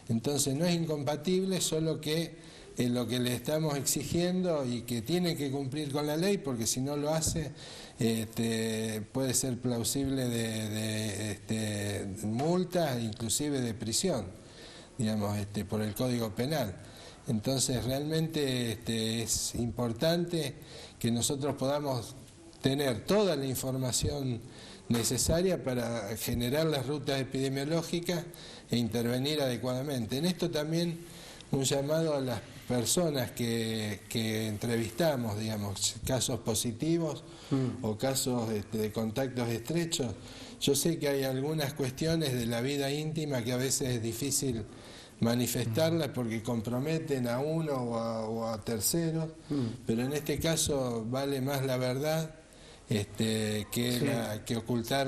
S10: Entonces no es incompatible, solo que en lo que le estamos exigiendo y que tiene que cumplir con la ley, porque si no lo hace puede ser plausible de multas, inclusive de prisión, digamos, por el Código Penal. Entonces realmente es importante que nosotros podamos tener toda la información necesaria para generar las rutas epidemiológicas e intervenir adecuadamente. En esto también un llamado a las personas que entrevistamos, digamos, casos positivos o casos de contactos estrechos. Yo sé que hay algunas cuestiones de la vida íntima que a veces es difícil manifestarlas porque comprometen a uno o a terceros, pero en este caso vale más la verdad que ocultar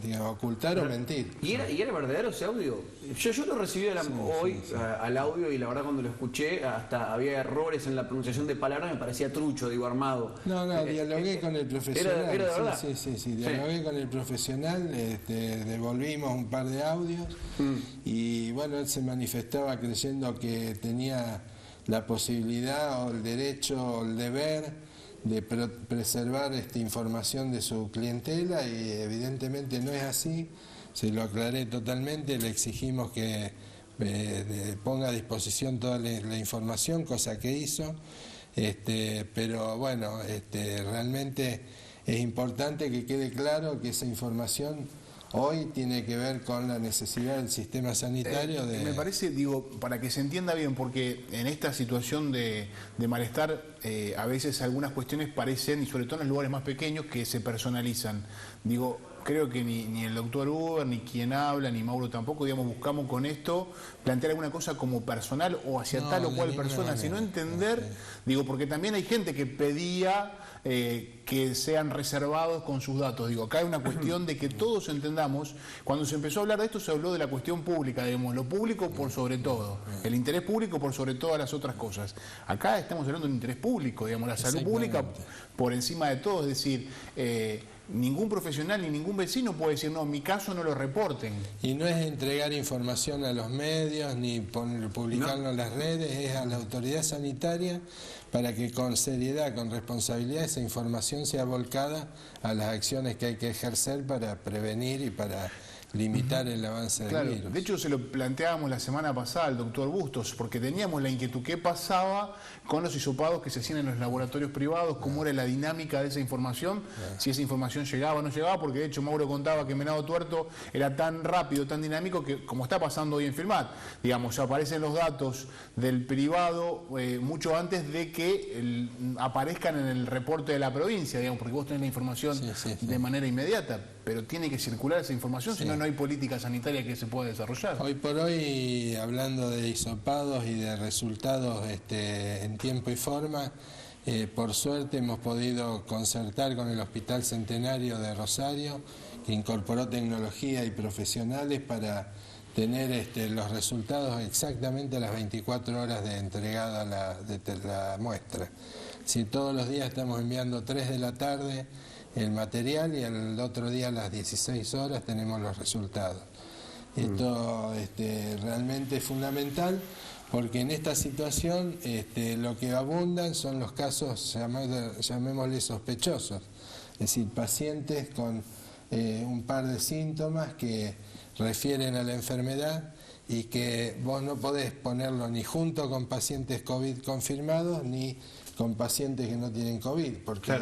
S10: digamos, ocultar o mentir.
S1: ¿Y era verdadero ese audio? Yo lo recibí hoy al audio, y la verdad cuando lo escuché hasta había errores en la pronunciación de palabras, me parecía trucho, digo, armado.
S10: No, dialogué con el profesional.
S1: ¿Era de verdad?
S10: Sí, dialogué con el profesional, devolvimos un par de audios y bueno, él se manifestaba creyendo que tenía la posibilidad o el derecho o el deber de preservar información de su clientela, y evidentemente no es así. Se lo aclaré totalmente, le exigimos que ponga a disposición toda la información, cosa que hizo, pero bueno, realmente es importante que quede claro que esa información hoy tiene que ver con la necesidad del sistema sanitario de...
S2: Me parece, digo, para que se entienda bien, porque en esta situación de malestar, a veces algunas cuestiones parecen, y sobre todo en los lugares más pequeños, que se personalizan. Digo, creo que ni el doctor Uber, ni quien habla, ni Mauro tampoco, digamos, buscamos con esto plantear alguna cosa como personal o hacia tal o cual persona, sino entender, digo, porque también hay gente que pedía que sean reservados con sus datos. Digo, acá hay una cuestión de que todos entendamos. Cuando se empezó a hablar de esto, se habló de la cuestión pública, digamos, lo público por sobre todo, el interés público por sobre todas las otras cosas. Acá estamos hablando de un interés público, digamos, la salud pública por encima de todo, es decir, ningún profesional ni ningún vecino puede decir, no, mi caso no lo reporten.
S10: Y no es entregar información a los medios ni publicarlo en las redes, es a la autoridad sanitaria para que con seriedad, con responsabilidad, esa información sea volcada a las acciones que hay que ejercer para prevenir y para limitar el avance del virus.
S2: De hecho, se lo planteábamos la semana pasada al doctor Bustos, porque teníamos la inquietud qué pasaba con los hisopados que se hacían en los laboratorios privados, cómo era la dinámica de esa información, si esa información llegaba o no llegaba, porque de hecho Mauro contaba que Venado Tuerto era tan rápido, tan dinámico, que como está pasando hoy en Filmat, digamos, aparecen los datos del privado mucho antes de que aparezcan en el reporte de la provincia, digamos, porque vos tenés la información de manera inmediata, pero tiene que circular esa información, si no, no hay política sanitaria que se pueda desarrollar.
S10: Hoy por hoy, hablando de hisopados y de resultados en tiempo y forma, por suerte hemos podido concertar con el Hospital Centenario de Rosario, que incorporó tecnología y profesionales para tener los resultados exactamente a las 24 horas de entregada la muestra. Si todos los días estamos enviando 3 de la tarde el material y el otro día a las 16 horas tenemos los resultados. Esto realmente es fundamental, porque en esta situación lo que abundan son los casos, llamémosle sospechosos, es decir, pacientes con un par de síntomas que refieren a la enfermedad y que vos no podés ponerlo ni junto con pacientes COVID confirmados ni con pacientes que no tienen COVID, porque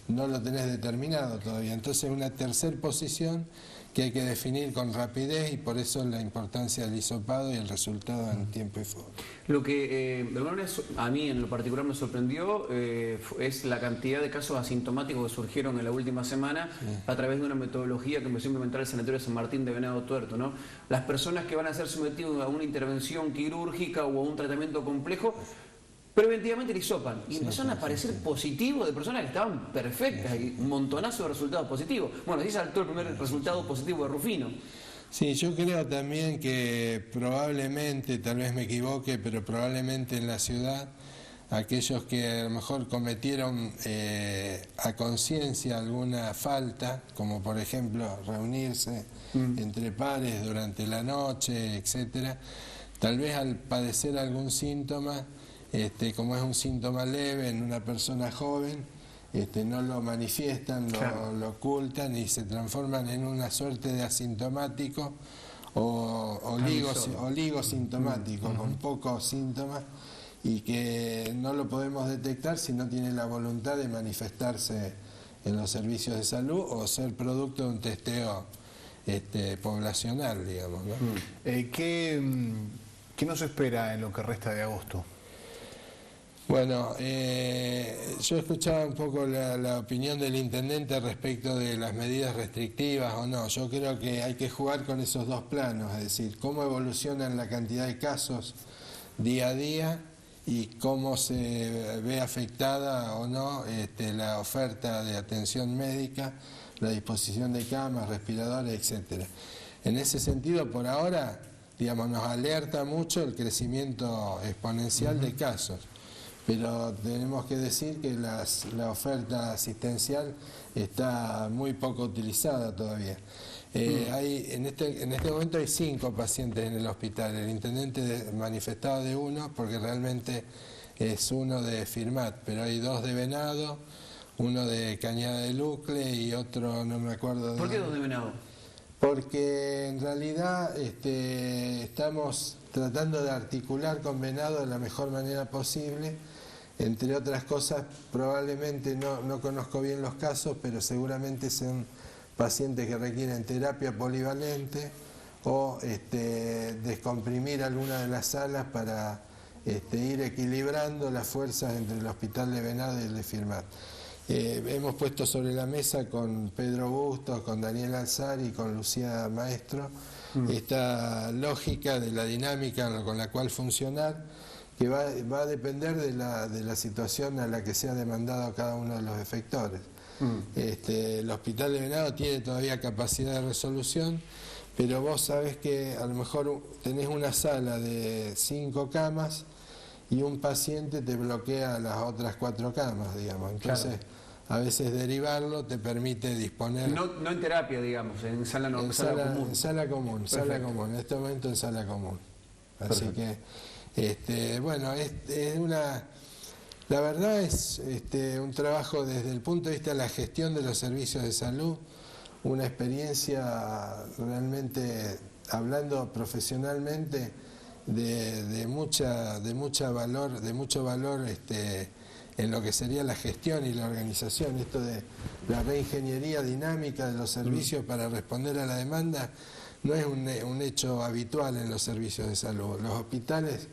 S10: no lo tenés determinado todavía. Entonces, una tercera posición que hay que definir con rapidez, y por eso la importancia del hisopado y el resultado en tiempo y forma.
S1: Lo que de alguna manera a mí en lo particular me sorprendió es la cantidad de casos asintomáticos que surgieron en la última semana a través de una metodología que empezó a implementar el Sanatorio de San Martín de Venado Tuerto, ¿no? Las personas que van a ser sometidas a una intervención quirúrgica o a un tratamiento complejo, preventivamente le hisopan y empezaron a aparecer positivos de personas que estaban perfectas y un montonazo de resultados positivos. Bueno, así saltó el primer resultado positivo de Rufino.
S10: Sí, yo creo también que probablemente, tal vez me equivoque, pero probablemente en la ciudad aquellos que a lo mejor cometieron a conciencia alguna falta, como por ejemplo reunirse entre pares durante la noche, etcétera, tal vez al padecer algún síntoma, como es un síntoma leve en una persona joven, no lo manifiestan, lo ocultan y se transforman en una suerte de asintomático o oligosintomático, con pocos síntomas, y que no lo podemos detectar si no tiene la voluntad de manifestarse en los servicios de salud o ser producto de un testeo poblacional, digamos, ¿no?
S2: ¿Qué nos espera en lo que resta de agosto?
S10: Bueno, yo escuchaba un poco la opinión del intendente respecto de las medidas restrictivas o no. Yo creo que hay que jugar con esos dos planos, es decir, cómo evolucionan la cantidad de casos día a día y cómo se ve afectada o no la oferta de atención médica, la disposición de camas, respiradores, etcétera. En ese sentido, por ahora, digamos, nos alerta mucho el crecimiento exponencial de casos. Pero tenemos que decir que la oferta asistencial está muy poco utilizada todavía. En este momento hay 5 pacientes en el hospital. El intendente manifestaba de uno porque realmente es uno de Firmat, pero hay 2 de Venado, uno de Cañada de Lucle y otro no me acuerdo.
S1: ¿Por qué 2 de Venado?
S10: Porque en realidad estamos tratando de articular con Venado de la mejor manera posible. Entre otras cosas, probablemente no conozco bien los casos, pero seguramente son pacientes que requieren terapia polivalente o descomprimir alguna de las salas para ir equilibrando las fuerzas entre el hospital de Venado y el de Firmat. Hemos puesto sobre la mesa con Pedro Bustos, con Daniel Alzar y con Lucía Maestro esta lógica de la dinámica con la cual funcionar, que va a depender de la situación a la que sea demandado cada uno de los efectores. El hospital de Venado tiene todavía capacidad de resolución, pero vos sabés que a lo mejor tenés una sala de 5 camas y un paciente te bloquea las otras 4 camas, digamos. Entonces, a veces derivarlo te permite disponer...
S1: No en terapia, digamos, en sala común.
S10: En sala común, en este momento en sala común. Así que, bueno, la verdad es un trabajo desde el punto de vista de la gestión de los servicios de salud, una experiencia realmente, hablando profesionalmente, de mucho valor en lo que sería la gestión y la organización. Esto de la reingeniería dinámica de los servicios para responder a la demanda no es un hecho habitual en los servicios de salud. Los hospitales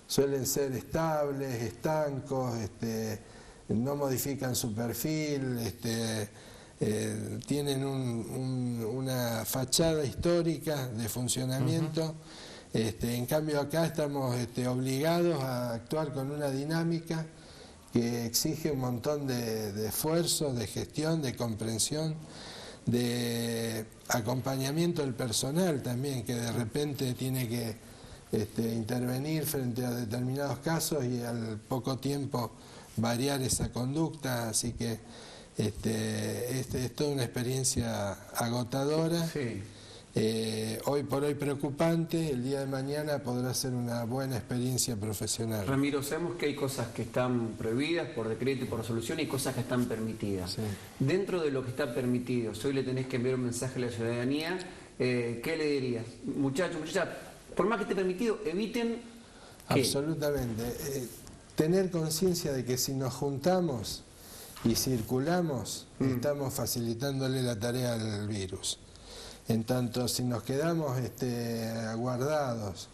S10: suelen ser estables, estancos, no modifican su perfil, tienen una fachada histórica de funcionamiento. En cambio acá estamos obligados a actuar con una dinámica que exige un montón de esfuerzo, de gestión, de comprensión, de acompañamiento del personal también, que de repente tiene que intervenir frente a determinados casos y al poco tiempo variar esa conducta, así que es toda una experiencia agotadora.
S1: Sí.
S10: Hoy por hoy preocupante, el día de mañana podrá ser una buena experiencia profesional.
S1: Ramiro, sabemos que hay cosas que están prohibidas por decreto y por resolución y cosas que están permitidas. Sí. Dentro de lo que está permitido, si hoy le tenés que enviar un mensaje a la ciudadanía, ¿qué le dirías? Muchachos, muchachas, por más que esté permitido, eviten...
S10: Absolutamente. Tener conciencia de que si nos juntamos y circulamos, estamos facilitándole la tarea al virus. En tanto, si nos quedamos guardados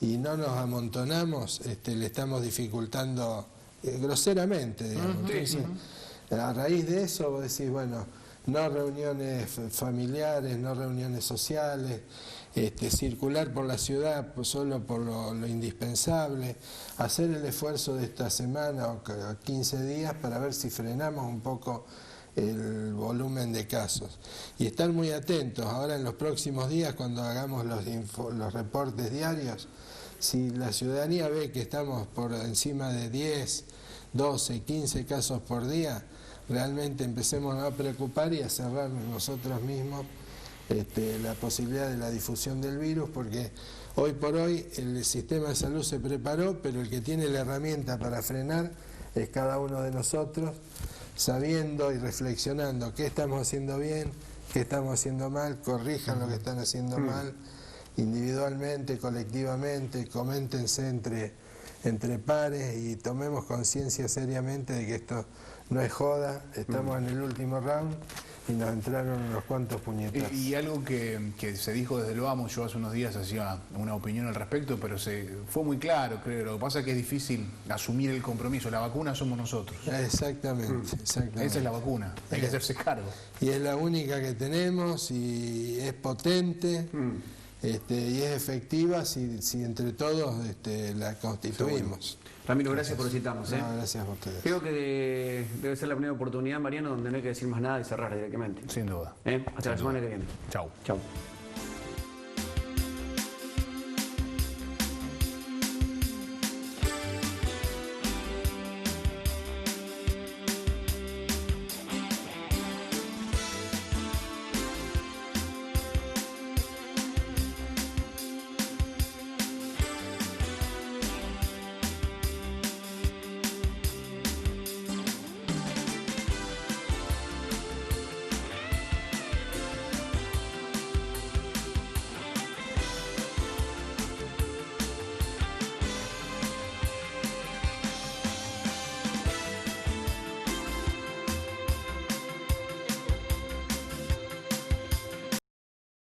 S10: y no nos amontonamos, le estamos dificultando groseramente, digamos. Entonces, a raíz de eso vos decís, bueno, no reuniones familiares, no reuniones sociales, circular por la ciudad solo por lo indispensable, hacer el esfuerzo de esta semana o 15 días para ver si frenamos un poco el volumen de casos y estar muy atentos. Ahora en los próximos días, cuando hagamos los reportes diarios, si la ciudadanía ve que estamos por encima de 10, 12, 15 casos por día, realmente empecemos a preocupar y a cerrar nosotros mismos la posibilidad de la difusión del virus, porque hoy por hoy el sistema de salud se preparó, pero el que tiene la herramienta para frenar es cada uno de nosotros, sabiendo y reflexionando qué estamos haciendo bien, qué estamos haciendo mal, corrijan lo que están haciendo mal, individualmente, colectivamente, coméntense entre pares y tomemos conciencia seriamente de que esto no es joda, estamos en el último round y nos entraron unos cuantos puñetazos.
S2: Y algo que se dijo desde el vamos, yo hace unos días hacía una opinión al respecto, pero fue muy claro, creo. Lo que pasa es que es difícil asumir el compromiso. La vacuna somos nosotros.
S10: Exactamente.
S2: Esa es la vacuna, hay que hacerse cargo.
S10: Y es la única que tenemos y es potente. Y es efectiva si entre todos la constituimos.
S1: Ramiro, gracias por citarnos.
S10: No, gracias a ustedes.
S1: Creo que debe ser la primera oportunidad, Mariano, donde no hay que decir más nada y cerrar directamente.
S2: Sin duda.
S1: Hasta la semana que viene.
S2: Chau.
S1: Chau.